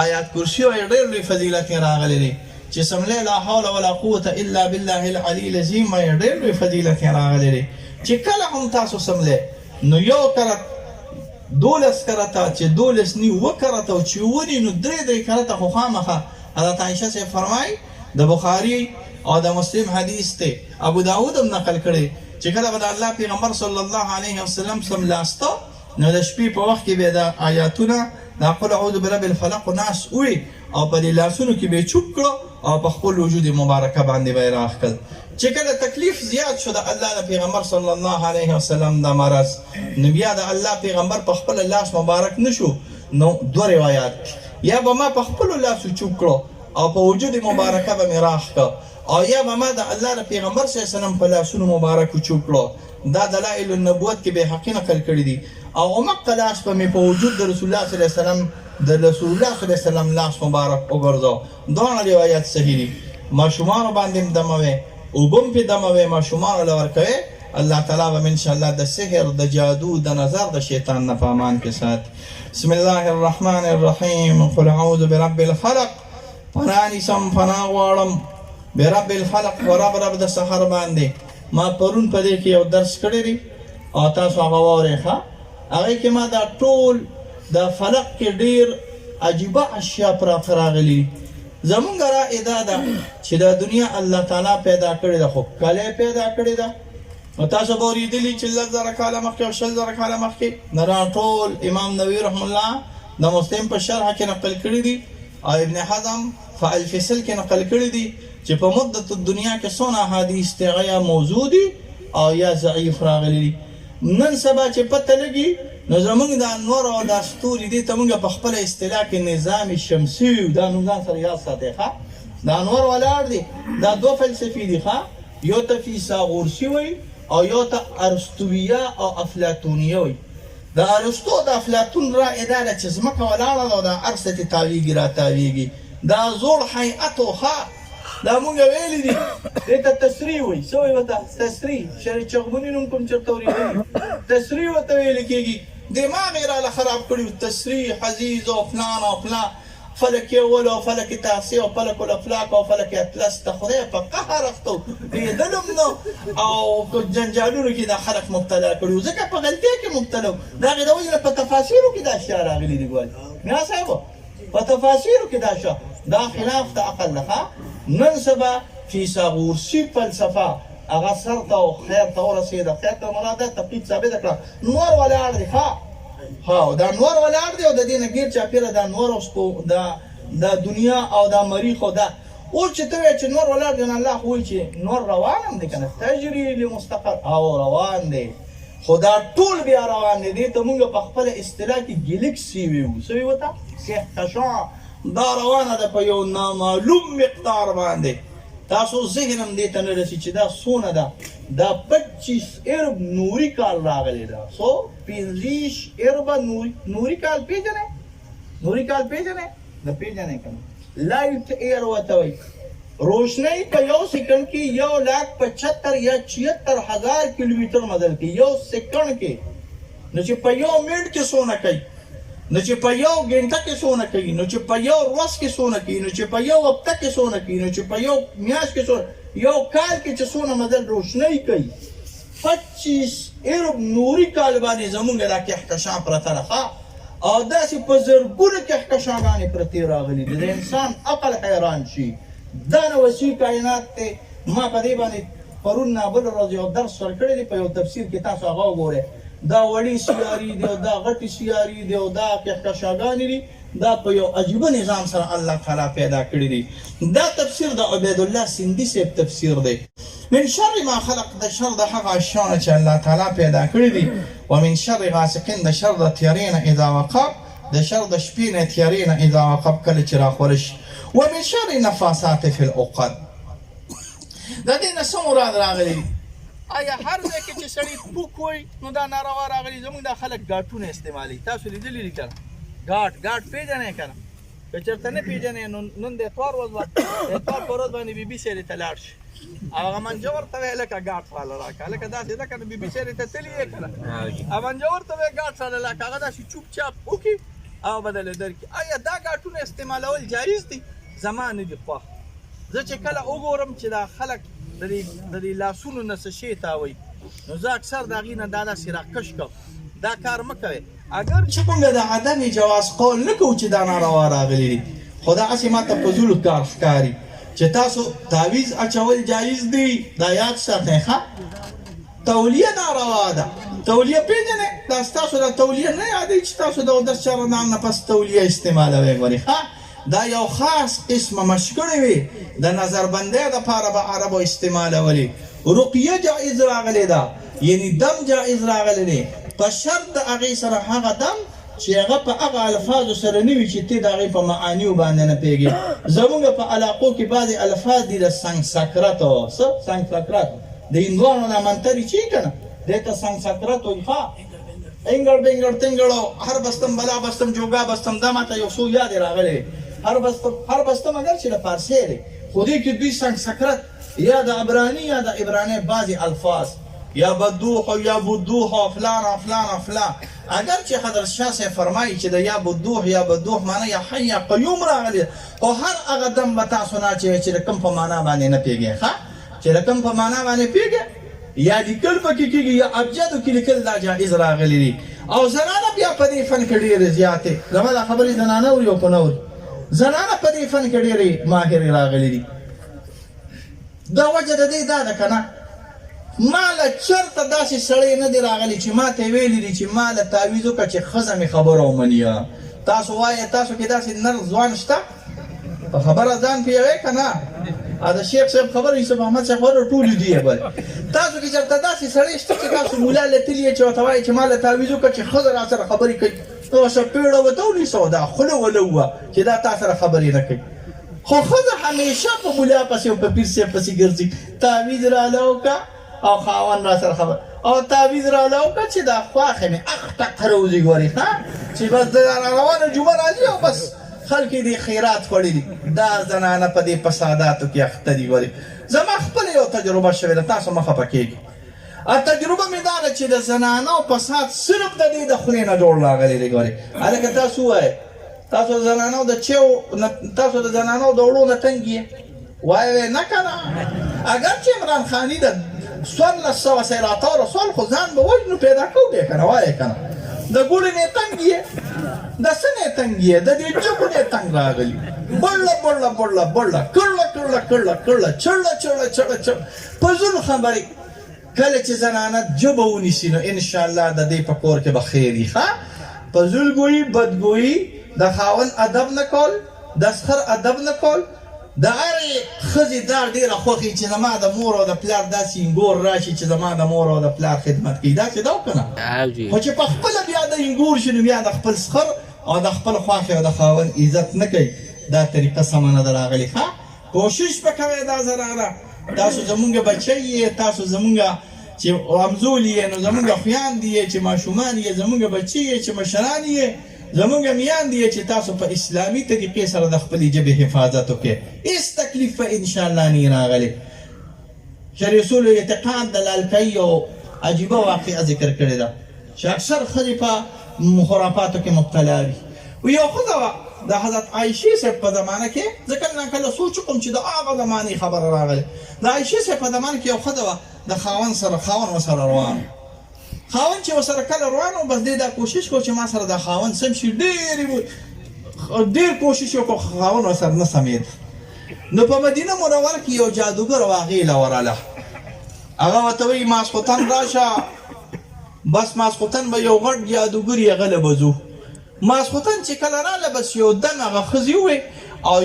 آیات کرسي وایي ډېر لوی فضیلت یې راغلی دی چې سملی لا حول ولا قوة الا بالله العلي العظیم وایي ډېر لوی فضیلت یې راغلی دی چې کله هم تاسو سملی نو یو کرت 12 کرته چې 12 نی 2 کرته او چې ونی نو 3 کرته خو خامخه حضرت عایشه سے فرمای د بخاری او د مسلم حدیث ته ابو داود هم نقل کړي چې کله به د الله پیغمبر صلی الله علیه وسلم سملاسته نو د شپې په وخت کې به د آیاتونه دا قل اعوذ برب الفلق ناس وي او په دې لاسونو کې به چوپ کړو او په خپل وجود مبارکه باندې به راخکل چې کله تکلیف زیات شو د الله د پیغمبر صلی الله علیه وسلم د مرض نو بیا د الله پیغمبر په خپل لاس مبارک نشو نو دوه روایت یا به ما په خپل لاس چوپ کړو او په وجود مبارکه به مې راخکه او یا به ما د الله د پیغمبر صلی الله علیه وسلم په لاسونو مبارک چوپ کړو دا دلائل النبوت کې به حقی نقل کړي دي او عمق لاس په مې په وجود د رسول الله صلی الله علیه وسلم د رسول الله صلی الله علیه وسلم لاس مبارک وګرځاو دواړه روایت صحیح دي ماشومان باندې دموي او بم په دموي ماشومان لور کوي الله تعالی به ان شاء الله د سحر د جادو د نظر د شیطان نه پامان کې سات بسم الله الرحمن الرحیم قل اعوذ برب الفلق پنانی سم پنا غواړم برب الفلق ورب د سحر باندې ما پرون په دې کې یو درس کړی دی او تاسو هغه واورئ ښه هغې کې ما دا ټول د فلق کې ډېر عجیبه اشیا پراته راغلي زمونږ رائے دا ده چې دا دنیا الله تعالی پیدا کړې ده خو کله یې پیدا کړې ده نو تاسو به اورېدلي چې 10,000 کاله مخکې او 20,000 کاله مخکې نه را ټول امام نووي رحم الله د مسلم په شرح کې نقل کړي دي او ابن حزم په الفلق کې نقل کړي دي چې په مدت دنیا کې څونه احادیث دي هغه یا موضوع دي او یا ضعیف راغلي دي نن سبا چې پته لګي نو زمونږ د انوار او د ستوري دي ته مونږ په خپله اصطلاح کې نظام شمسي دا نوم ځان سره یاد ساتئ ښه د انوار ولاړ دي دا دوه فلسفې دي ښه یو ته فیثاغورسي وایي او یو ته ارسطویه او افلاطونیه وایي د ارسطو د افلاطون رائے دا ده چې ځمکه ولاړه ده او دا هر څه ترې تاویږي راتاویږي دا زوړ حیعت و ښه دا مونږ ویلي دي دې ته تسریح وایي څه وایي ورته تسریح شرع چغموني نوم کوم چېرته اورېدلي تسریح ورته ویل کېږي دماغ یې راله خراب کړي تسریح عزیز او فلان او فلان فلک اول او فلک تاسع او فلک الافلاق او فلک اطلس ته خدای په قهر اخته لیدلم نو او په جنجالونو کې دا خلک مبتلا کړي ځکه په غلطۍ کې مبتلا د هغې د وجې نه په تفاسیرو کې دا اشیا راغلي دي ګوال میا صاحب په تفاسیرو کې دا اشیا دا خلاف د عقل نه نن سبا فیثاغورسي فلسفه هغه سر ته او خیر ته ورسېده خیر ته مراد تفقید ثابته کړه نور ولاړ دی ښه دا نور ولاړ دی او د دې نه ګیر چاپېره دا نور د دنیا او دا مریخ او دا اوس چې ته وایې چې نور ولاړ دی نو الله خو وایي چې نور روان هم دی که نه تجري لمستقر او روان دی خو دا ټول بیا روان دی دې ته مونږ په خپله اصطلاح کې ګلیکسي ویو څه ویو ته کهکشان دا روانه ده په یو نامعلوم مقدار باندې تاسو ذهن هم دې ته نه رسي چې دا څونه ده دا 25 ارب نوري کال راغلی ده څو 25 اربه نوري کال پېژنئ نوري کال پېژنئ د پېژنئ که نه لایټ ایر ورته وایي روشنۍ په یو سیکنډ کې 1,75,000 یا 76,000 کیلومتر مزل کوي یو سیکنډ کې نو چې په یو منټ کې څونه کوي نو چې په یو ګنټه کې څونه کوي، نو چې په یو ورځ کې څونه کوي، نو چې په یو هفته کې څونه کوي، نو چې په یو میاشت کې څونه، یو کال کې چې څونه مدل روشنۍ کوي. 25 ارب نوري کال باندې زمونږ دا کهکشان پرته ده او داسې په زرګونو کهکشانګانې پرتې راغلي دي، د انسان عقل حیران شي. دا نه وسیع کائنات دی. ما په دې باندې پرون نابل ورځ یو درس ورکړی دی په یو تفسیر کې، تاسو هغه وګورئ. دا وړي سیاري دی او دا غټې سیاري دی او دا کهکشانګانې دي، دا په یو عجیبه نظام سره الله تعالی پیدا کړي دي. دا تفسیر د عبیدالله سندي صاحب تفسیر دی. من شر ما خلق، د شر د هغه اشیاء چې الله تعالی پیدا کړي دي. ومن شر غاسق، د شر د تیارې نه اذا وقب، د شر د شپې نه تیارې نه اذا وقب، کله چې راخوره شي. ومن شر نفاسات فی العقد. د دې نه څه مراد راغلی دي؟ آیا هر ځای کې چې سړی پوک وایي نو دا ناروا راغلي؟ زموږ دا خلک ګاټونه استعمالوي. تاسو لیدلي دي که نه؟ ګاټ پېژنئ که نه؟ که چېرته نه پېژنئ نو نن د اتوار ورځ د اتوار په ورځ باندې بي سیرې ته لاړ شي او هغه منجه ورته وایي لکه ګاټ راله راکړه، لکه داسې ده که نه بي سیرې ته تلي یې که نه، هغه منجه ورته وایي ګاټ راله راکړه، هغه داسې چوپ چاپ وکړي او بدله درکړي. آیا دا ګاټونه استعمالول جایز دي؟ زما نه دي خوښ. زه چې کله وګورم چې دا خلک د دې لاسونو نه څه شی تاووي نو زه اکثر د هغې نه دا داسې راکش کوم. دا کار مه کوئ. اگر چې موږ د عدم جواز قول نه کوو چې دا ناروا راغلي دي، خو دا هسې ما ته فضول کار ښکاري چې تاسو تعویض اچول جایز دی. دا یاد ساتئ ښه. تولیه ناروا ده. تولیه پېژنئ؟ دا ستاسو د تولیه نه یادوي چې تاسو د اودس چارنام نه پس تولیه استعمالوئ. ګورئ ښه، دا یو خاص قسمه مشکړې وي د نظربندۍ دپاره به عربو استعمالولې. رقیه جایز راغلی ده، یعنی دم جایز راغلی دی، په شرط د هغې سره هغه دم چې هغه په هغه الفاظو سره نه وي چې ته د هغې په معانیو باندې نه پوهېږې. زمونږ په علاقو کې بعضې الفاظ دي د سنګ سکرت. څه سنګ سکرت؟ د هندوانو نه منتري چې که نه، دې ته سنګ سکرت وایي. ښه، انګړ بنګړ تنګړ او هر بستم بلا بستم جوګا بستم، دا ماته یو څو یادې راغلی. هر بستم اگر چې د فارسي دی، خو دې کې دوی سنګ سکرت یا د عبراني یا د عبراني بعضې الفاظ یا بدوح یا بدوح او فلان او فلان او فلان. اگر چې حضرت شاه صاحب فرمایي چې د یا بدوح یا بدوح معنی یا حی یا قیوم راغلی، خو هر هغه دم به تاسو نه اچوئ چې د کوم په معنا باندې نه پوهېږئ. ښه، چې د کوم په معنا باندې پوهېږئ یا لیکل پکې کېږي یا ابجدو کې لیکل دا جایز راغلی دي. او زنانه بیا په دې فن کې ډېرې زیاتې، زما دا خبرې زنانه اوري او که نه اوري، زنانه په دې فن کې ډېرې ماهرې راغلي دي. دا وجه د دې دا ده که نه، ما له چېرته داسې سړی نه دی راغلی چې ما ته یې ویلي دي چې ما له تعویض وکړه چې ښځه مې خبره ومني. تاسو وایئ تاسو کې داسې نر ځوان شته په خبره ځان پوهوئ که نه؟ د شیخ صاحب خبره یوسف احمد صاحب خبره ټولې دي یې بل. تاسو کې چېرته داسې سړی شته چې تاسو مولا لتلي یې چې ورته وایئ چې ما له تعویض وکړه چې ښځه را سره خبرې کوي، نو ورسره پیړه ورته ونیسو، دا خوله ونه ووه چې دا تا سره خبرې نه کوي. خو ښځه همیشه په مولا پسې او په پیر صاحب پسې ګرځي. تعویض راله وکړه او خاوند را سره خبر او تعویض راله وکړه چې دا خواښې مې اخ ټک روزي. ګورې ښه، چې بس د روانه جمعه راځي او بس خلک یې د خیرات خوړي دي. دا زنانه په دې فساداتو کې اخته دي. ګورې زما خپله یو تجربه شوې ده، تاسو مه خفه کېږئ. تجربه مې دا ده چې د زنانو فساد صرف د دې د خولې نه جوړ راغلی دی. ګورې هلکه تاسو ووایئ، تاسو د زنانو د چیو تاسو د زنانو د وړو نه تنګ یې؟ وایئ نه که نه. اگر چې عمران خاني د 1400 سیراتو رسول خو ځان به وژنو پیدا کوو دی که نه؟ وایئ که نه. د ګوړې نه تنګ یې، د څه نه تنګ یې، د دې جګو نه تنګ راغلي. بړله بړله بړله بړله کړله کړله کړله کړله چړله چړله چړله چړله فضول خبرې. کله چې زنانه ژبه ونیسي نو انشاءالله د دې په کور کې به خیر وي. ښه، فضول ګویي، بدګویي، د خاوند ادب نه کول، د سخر ادب نه کول، د هرې ښځې دا ډېره خوښي چې زما د مور او د پلار داسې انګور راشي چې زما د مور او د پلار خدمت کوي. داسې ده که نه؟ خو چې په خپله بیا د انګور شي نو بیا د خپل سخر او د خپل خوښې او د خاوند عزت نه کوي. دا طریقه سمه نه ده راغلې. ښه، کوشش به کوئ دا زنانه، تاسو زمونږ بچی یې، تاسو زمونږ چې همزول یې، نو زمونږ خویندې یې چې ماشومان یې، زمونږ بچی یې چې مشران یې، زمونږ میاندې یې چې تاسو په اسلامي طریقې سره د خپلې ژبې حفاظت وکړئ. هېڅ تکلیف به انشاءالله نه راغلی. شریع اصول اعتقاد د لالکۍ یو عجیبه واقعه ذکر کړې ده چې اکثر ښځې په خرافاتو کې مبتلا وي. یو ښځه وه د حضرت عایشې صاحب په زمانه کې، زه کله کله سوچ کوم چې د هغه زمانې خبره راغلې. د عایشې صاحب په زمانه کې یو ښځه وه، د خاوند ورسره روان، خاوند چې ورسره کله روان و، بس دې دا کوشش کو چې ما سره د خاوند سم شي، ډېر کوشش وکړو، خاوند ورسره نه سمېد. نو په مدینه منوره کې یو جادوګر و، هغې له ورله هغه ورته وایي ماسخوتن راشه. بس ماسخوتن به یو غټ جادوګر یې هغه له به ځو. ماسخوتن چې کله راله، بس یو دم هغه ښځې ووې او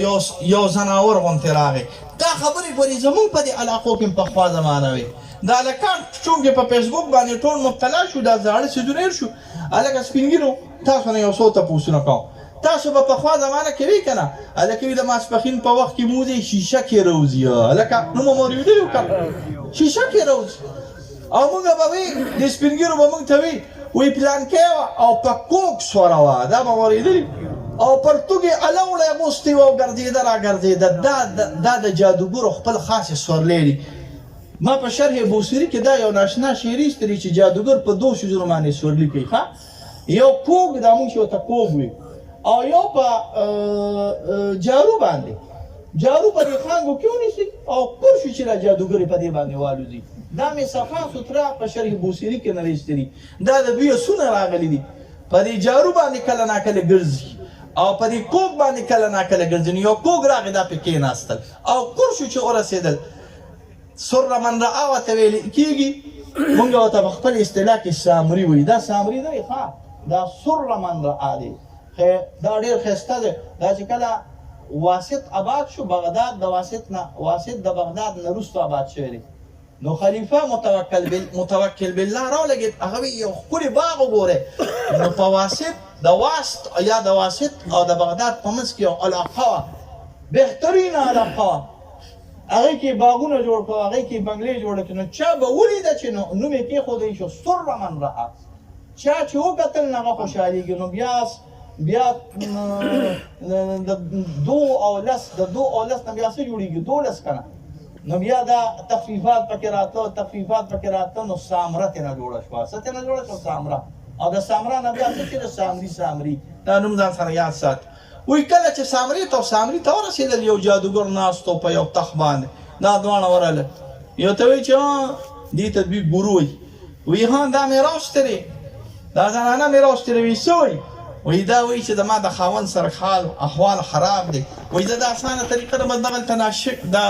یو زناور غوندې راغی. دا خبرې ګورې زمونږ په دې علاقو کې پخوا زمانه وې. دا هلکان چونکې په فیسبوک باندې ټول مبتلا شو، دا زاړه څیزونه هېر شو. هلکه سپین ږیرو تاسو نه یو څو تپوسونه کوم، تاسو به پخوا زمانه کې وی که نه، هلکه وي د ماسپښین په وخت کې موږ شیشه کې روځي، هلکه نوم مو اورېدلي وو که شیشه کې روځي. او موږ به وی د سپین ږیرو به موږ ته وي وی پلانکۍ وه او په کوک سوره وه، دا به مو اورېدلي. او پرتوګ یې الوړی اغوستی و او ګرځېده را ګرځېده. دا د جادوګرو خپل خاصې سورلی دي. ما په شرح بوصیري کې دا یو ناشنا شعر ایستلی چې جادوګر په دوه شیزونو باندې سورلي کوي. ښه، یو کوږ، دا موږ چې ورته کوږ وي، او یو په جارو باندې، جارو په دې خانګو کې ونیسي او پور شو چې دا جادوګر یې په دې باندې والوځي. دا مې صفا سوتره په شرح بوصیري کې نه ایستلي. دا د دوی اسونه راغلي دي، په دې جارو باندې کله ناکله ګرځي او په دې کوږ باندې کله ناکله ګرځي. یو کوږ راغی، دا پې کېناستل او پور شو چې ورسېدل. سر من رأى ورته ویل کېږي، مونږ ورته په خپل اصطلاح کې سامري وایي. دا سامري دی، ښه، دا سر من رأى دی. دا ډېر ښایسته دی. دا چې کله واسط آباد شو، بغداد د واسط د بغداد نه وروسته آباد شوی دی، نو خلیفه متوکل بالله راولګېد. هغه وایي یو ښکلي باغ وګورئ. نو په واسط د واسط یا د واسط او د بغداد په منځ کې یو علاقه وه، بهترینه علاقه وه. هغې کې باغونه جوړ کړو، هغې کې بنګلې جوړه کړو. نو چا به ولیده چې نوم یې کېښودی شو سر من رأى. چا چې وکتل نه هغه خوشحالېږي. نو بیا د دو او لس نه بیا څه جوړېږي؟ 12 که نه. نو بیا دا تخفیفات پکې راتله. نو سامره ترې نه جوړه شوه. څه ترې نه جوړه شوه؟ سامره. او د سامره نه بیا څه چې د سامري دا نوم ځان سره یاد سات. وی کله چې سامري ته ورسېدل، یو جادوګر ناست و په یو تخت باندې. دا دواړه ورغله، یو ته وایي چې دې ته دوی ګورو وایي. وایي ها دا مې راوستلې، دا زنانه مې راوستلې. وایي څه وایي؟ وایي دا وایي چې زما د خاوند سره احوال خراب دی. وایي زه د اسانه طریقه نه به دغلته دا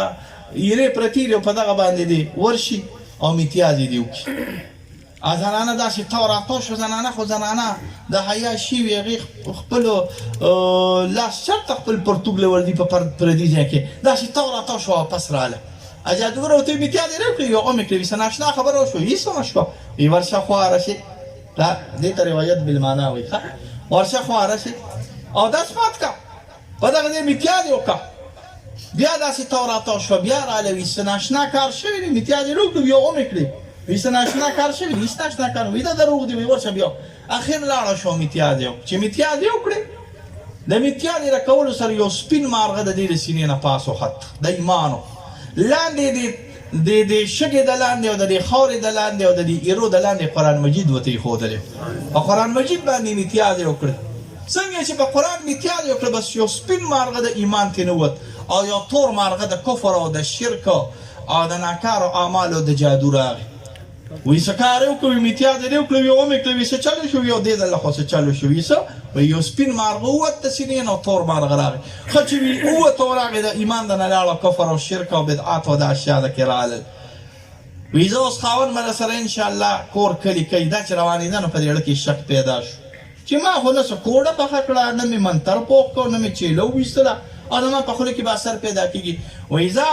ایرې پرتې دي او په دغه باندې دی ورشي او امتیازې دې وکړي. زنانه داسې تاو راتاو شو. زنانه د حیا شوي، هغې خپلو لاس چرته خپل پرتوګ له وردي په پردي ځای کې داسې تاو راتاو شو، واپس راغله. جادوګر ورته وایي امتیاز یې راکړي، یو ام یې کړې. وایي څه ناشنا خبره وشوه؟ هېڅ ونه شوه. وایي ورشه خوا راشي. دا دې ته روایت بالمعنا وایي. ښه، ورشه خوا راشي او داس مات کا، په دغه ځای امتیاز یې وکړه. بیا داسې تاو راتاو شوه، بیا راغله. وایي څه ناشنا کار شوی دی، امتیاز یې راکړو، یو ام یې کړې. وایي څه ناشنا کار شوی دی، هېڅ ناشنا کار. وایي دا دروغ دی. وایي ورشه بیا. اخر لاړه شو، امتیاز یې وکړه. چې امتیاز یې وکړې، د امتیاز یې راکولو سره یو سپین مارغه د دې له سینې نه پاس وخت، د ایمانو لاندې د شګې د لاندې او د دې خاورې د لاندې او د دې ایرو د لاندې قرآن مجید ورته ایښودلی. په قرآن مجید باندې امتیاز یې وکړه. څنګه چې په قرآن امتیاز یې وکړه، بس یو سپین مارغه د ایمان ترې نه ووت او یو تور مارغه د کفر او د شرک او د ناکارو اعمالو د جادو راغی. وایي څه کار یې وکړو؟ امتیاز یې وکړو، یو ام یې کړه. وایي څه چلو شو؟ یو دې ځله خو څه چلو شو؟ وایي څه؟ وایي یو سپین مارغه ووت د سینې نه او تور مارغه راغی. ښه چې ووت او راغی، د ایمان د نه لاړه، کفر او شرک او بدعات او د اشیا د کې راغلل. وایي زه اوس خاوند مله سره انشاءالله کور کلي کوي. دا چې روانېده نو په دې زړه کې شک پیدا شو چې ما خو نه څه کوړه پخه کړه، نه مې منتر پوخ کړ، نه مې چیلو ویستله او نه ما په خوله کې به اثر پیدا کېږي. وایي زه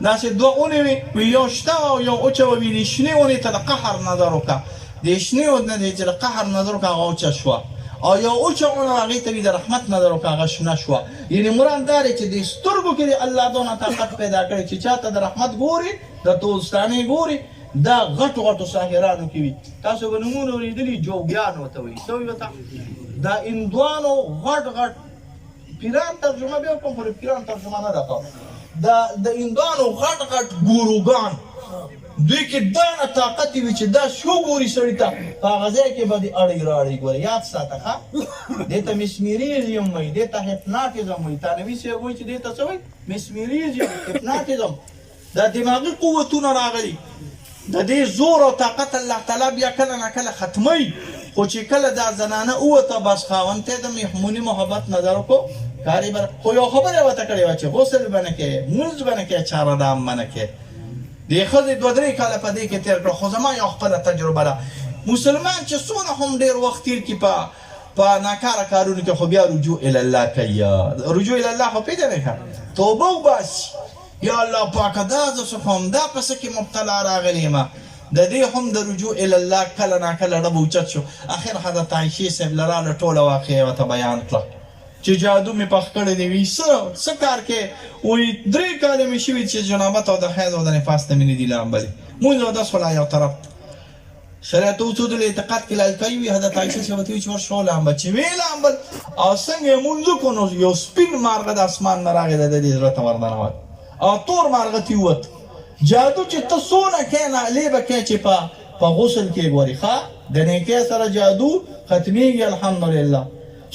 داسې دوه اونې وې، وایي یو شته او یو اوچه وه. وایي د شنې اونې ته د قهر نظر وکړه، د شنې اونې چې د قهر نظر وکړه هغه اوچه شوه، او یو اوچه اونه هغې ته وي د رحمت نظر وکړه هغه شنه شوه. یعنې مراد دا دی چې د سترګو کې د الله دونه طاقت پیدا کړی چې چاته د رحمت ګوري، د دوستانې ګوري، دا غټو ساحرانو کې وي. تاسو به نومونه اورېدلي، جوګیان ورته وایي. څه وایي ورته؟ دا هندوانو غټ پیران ترجمه بیا کوم، خو پیران ترجمه نه ده. د هندوانو غټ ګوروګان دوی کې دانه طاقت وي چې دا شو ګوري سړي ته په هغه ځای کې به دې اړی راړی ګوري. یاد ساته ښه، دې ته مسمیریزم وایي، دې ته هپناټیزم وایي. تانوي صاحب وایي چې دې ته څه وایي؟ مسمیریزم، هپناټیزم. دا دماغي قوتونه راغلي، د دې زور او طاقت الله تعالی بیا کله نه کله ختموي. خو چې کله دا زنانه ووته بس خاوند ته د مهموني محبت نظر وکړو کاري بر. خو یو خبره ورته کړې وه چې غسل به نه کوې، لمونځ به نه کوې، چاره دام به نه کوې. دې ښځې 2-3 کاله په دې کې تېر کړه. خو زما یو خپله تجربه ده، مسلمان چې څونه هم ډېر وخت تېر کړي په ناکاره کارونو کې، خو بیا رجوع الله کوي. رجوع الله خو پېژنې ښه، توبه وباسي، یا الله پاکه دا زه څه کوم، دا پسې کې مبتلا راغلی یم. د دې هم د رجوع الله کله ناکله ډب اوچت شو. اخر حضرت عایشې صاحب له راله ټوله واقعه ورته بیان کړه چې جادو مې پخ کړی دی. وایي څه کار کې؟ وایي 3 کاله مې شوي چې جنابت او د حیض او د نفاس نه مې نه دي لامبلې. مونځ او دس خلا یو طرف شریعت اصول اعتقاد کې لایل کوي. وایي حضرت عایشې صاحب ورته وایي چې ورشه لامبل. چې ویې لامبل او څنګه یې مونځ وکړو نو یو سپین مارغه د اسمان نه راغی، د دې زړه ته وردنوت او تور مارغه تېوت. جادو چې ته څونه کوې نالې به کوې چې په غسل کې ګورې ښه، د نیکۍ سره جادو ختمېږي الحمدلله.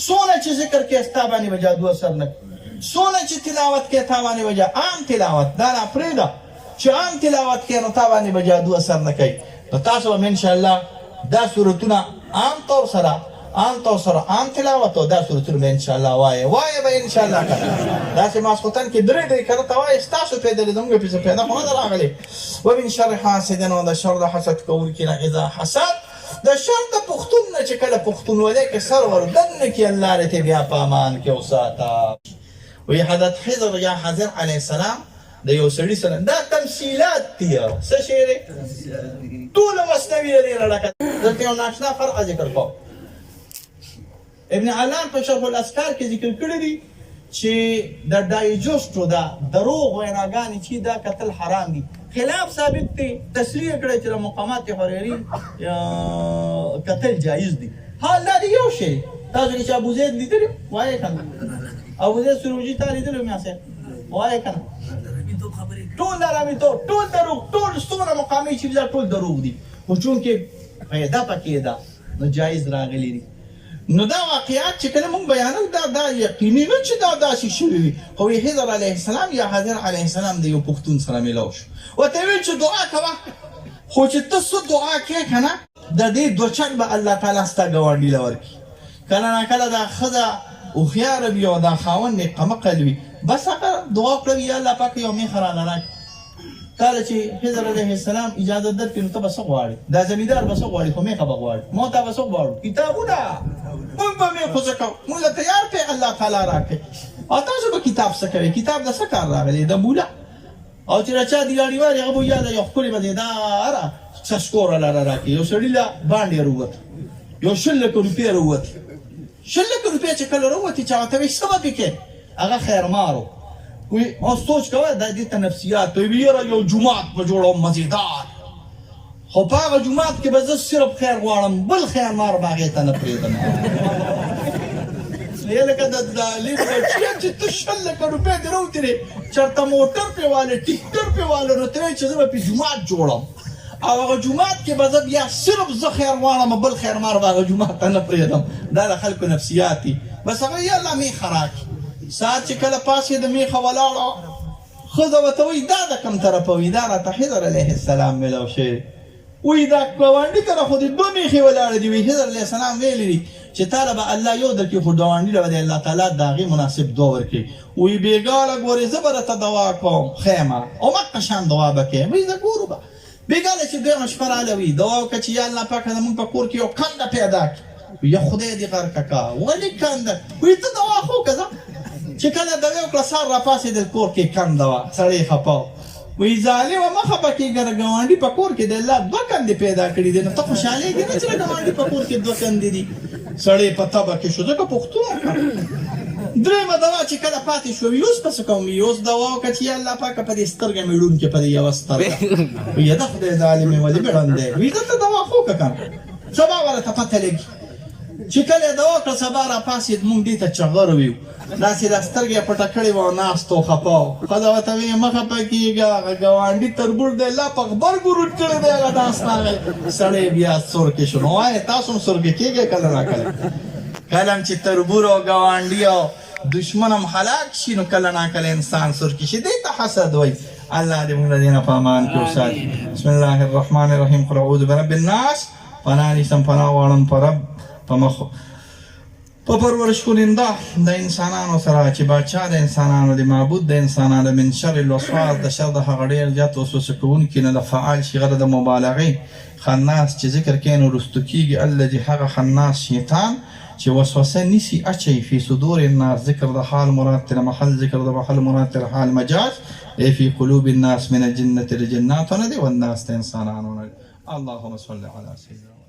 څونه چې ذکر کې ستا باندې به جادو اثر نه کوي، څونه چې تلاوت کې تا باندې به عام تلاوت دا نه پرېږده چې عام تلاوت کې نو تا باندې به جادو اثر نه کوي. نو تاسو به انشاءالله دا صورتونه عام طور سره عام تلاوت او دا صورتونه به انشاءالله وایه به انشاءالله کنه. داسې ماسخوتن کې 3 کنه ته وایې ستاسو پیدا دی، زموږ پسې پیدا خو نه ده راغلی. ومن شر حاسد، او د شر د حسد کوونکي نه اذا حسد، د شر د پښتون نه چې کله پښتونولۍ کې سر وردنه کې الله دې بیا په امان کې وساته. وایي حضرت خضر یا حضر علیه السلام د یو سړي سره دا تمثیلات دي. څه شی دی؟ ټوله مصنوي دی راډکه. دلته یو ناشنا فرق ذکر کوم. ابن علان په شرح الاسکار کې ذکر کړی دی چې د ډایجسټو دا دروغ ویناګانې چې دا قتل حرام دي. خلاف ثابت دی، تصریح کړی چې د مقامات حریري قتل جایز دي. حال دا دی یو شی. تاسو چې ابو زید لیدلی وایې کنه، ابو زید سروجي تا لیدلی مې اسه وایې کنه، ټول درامیتو ټول دروغ، ټول څومره مقامي چې دا ټول دروغ دي. خو چونکې پیدا پکې ده نو جایز راغلی دي. نو دا واقعات چې کله مونږ بیانو دا یقیني نه چې دا داسې شوي وي. خو حضر علیه السلام یا حضر علیه السلام د یو پښتون سره میلاو شو، ورته ویل چې دعا کوه. خو چې ته څه دعا کوې که نه، د دې 2 چند به الله تعالی ستا ګاونډي له ورکړي. کله نه کله دا ښځه هوښیاره وي او دا خاوند یې قمقل وي، بس هغه دعا کړه یا الله پاک یو میخه رانه راکړي. کله چې حضر علیه السلام اجازه درکړي نو ته به څه غواړې؟ دا زمیندار به څه غواړي؟ خو میخه به غواړي. ما ته به څه غواړو؟ کتابونه مونږ به میخو څه کوو؟ مونږ له تیار پې الله تعالی راکړي. او تاسو به کتاب څه کوئ؟ کتاب د څه کار راغلی؟ د مولا او چې را چا دیګاړي واري هغه به یاده یو ښکلې مزېداره څسکوره لاره راکړي. یو سړي له باندې راووت، یو 100 لکه روپۍ راووت. 100 لکه روپۍ چې کله راووتې چې هغه ته وایي څه به پکې؟ هغه خیرمارو. وی او سوچ کوه دا دې ته نفسیات وي. یاره یو جومات به جوړوم مزېدار، خو په هغه جومات کې به زه صرف خیر غواړم، بل خیر مار به هغې ته نه پرېږدم. یا لکه د لیک بچیان چې ته 100 لکه روپۍ دې راوتېرې، چېرته موټر پرې واله، ټیکټر پرې واله، نو ته وایې چې زه به پرې جومات جوړم. او هغه جومات کې به زه بیا صرف زه خیر غواړم، بل خیر مار به هغه جومات ته نه پرېږدم. دا د خلکو نفسیات دي. بس هغه یا الله میخه راکړي. سهار چې کله پاس یې د میخه ولاړه، ښځه ورته وایي دا د کوم طرفه وي؟ دا راته حضر علیه السلام میلاو شوی. وایي دا ګاونډي کره خو دې 2 میخې ولاړې دي. وایي حضر علیه السلام ویلي دي چې تا له به الله یو درکړي، خو ګاونډي له به الله تعالی د هغې مناسب دعا ورکړي. وایي بېګاله ګورې زه به راته دعا کوم خیمه او مقه شان دعا به کوې. وایي زه ګورو به بېګاله چې دویمه شپه راله وي دعا وکړه چې یا الله پاکه زمونږ په کور کې یو کنده پیدا کړي. یا خدای دې غرقه کا. ولې کنده؟ وایي ته دعا خو وکړه. چې کله دعا وکړه سهار راپاڅېدل کور کې کنده وه، سړی خفه و. وایي ظالمه مه خفه کېږه، د ګاونډي په کور کې د الله 2 کندې پیدا کړي دي، نو ته خوشحالېږې نه چې د ګاونډي په کور کې 2 کندې دي. سړی په تبه کې شو، ځکه پښتون. 3مه دوا چې کله پاتې شوه، وایي اوس به څه کوم؟ وایي اوس دوا وکړه چې یا الله پاکه په دې سترګه مې ړوند کړې، په دې یوه سترګه. وایي د خدای ظالمې ولې مې ړوند دی؟ وایي دلته دوا خو وکړه کنه، سبا ورته پته لګي چې کله یې دوا کړه سبا راپاڅېد موږ دې ته چغر ویو داسې دا سترګې یې پټه کړې وه او ناست و خفه و ښځه ورته ویې مه خفه کېږه هغه ګاونډي تربور دی الله په غبرګو روټ کړی دی هغه ناست راغی سړی بیا سورکې شو نو وایې تاسو هم سورکې کېږئ کله ناکله کله هم چې تربور او ګاونډي او دشمن هم هلاک شي نو کله ناکله انسان سورکې شي دې ته حسد وایي الله دې موږ له دې نه په امان کې وساتي بسم الله الرحمن الرحیم قل اعوذ برب الناس پناه نیسم پناه غواړم په رب په پرورش کننده د انسانانو سره چې باچا د انسانانو د معبود د انسانانو من شر الوسواس د شر د هغه ډېر زیات وسوسه کوونکي نه د فعال صيغه د مبالغې خناس چې ذکر کوي نو رستو کېږي الذي هغه خناس شیطان چې وسوسه نیسي اچوي فی صدور الناس ذکر د حال مراد تر محل ذکر د محل مراد تر حال مجاز فی قلوب الناس من الجنة لجنات نه دی والناس د انسانانو نه اللهم صل علی سيدنا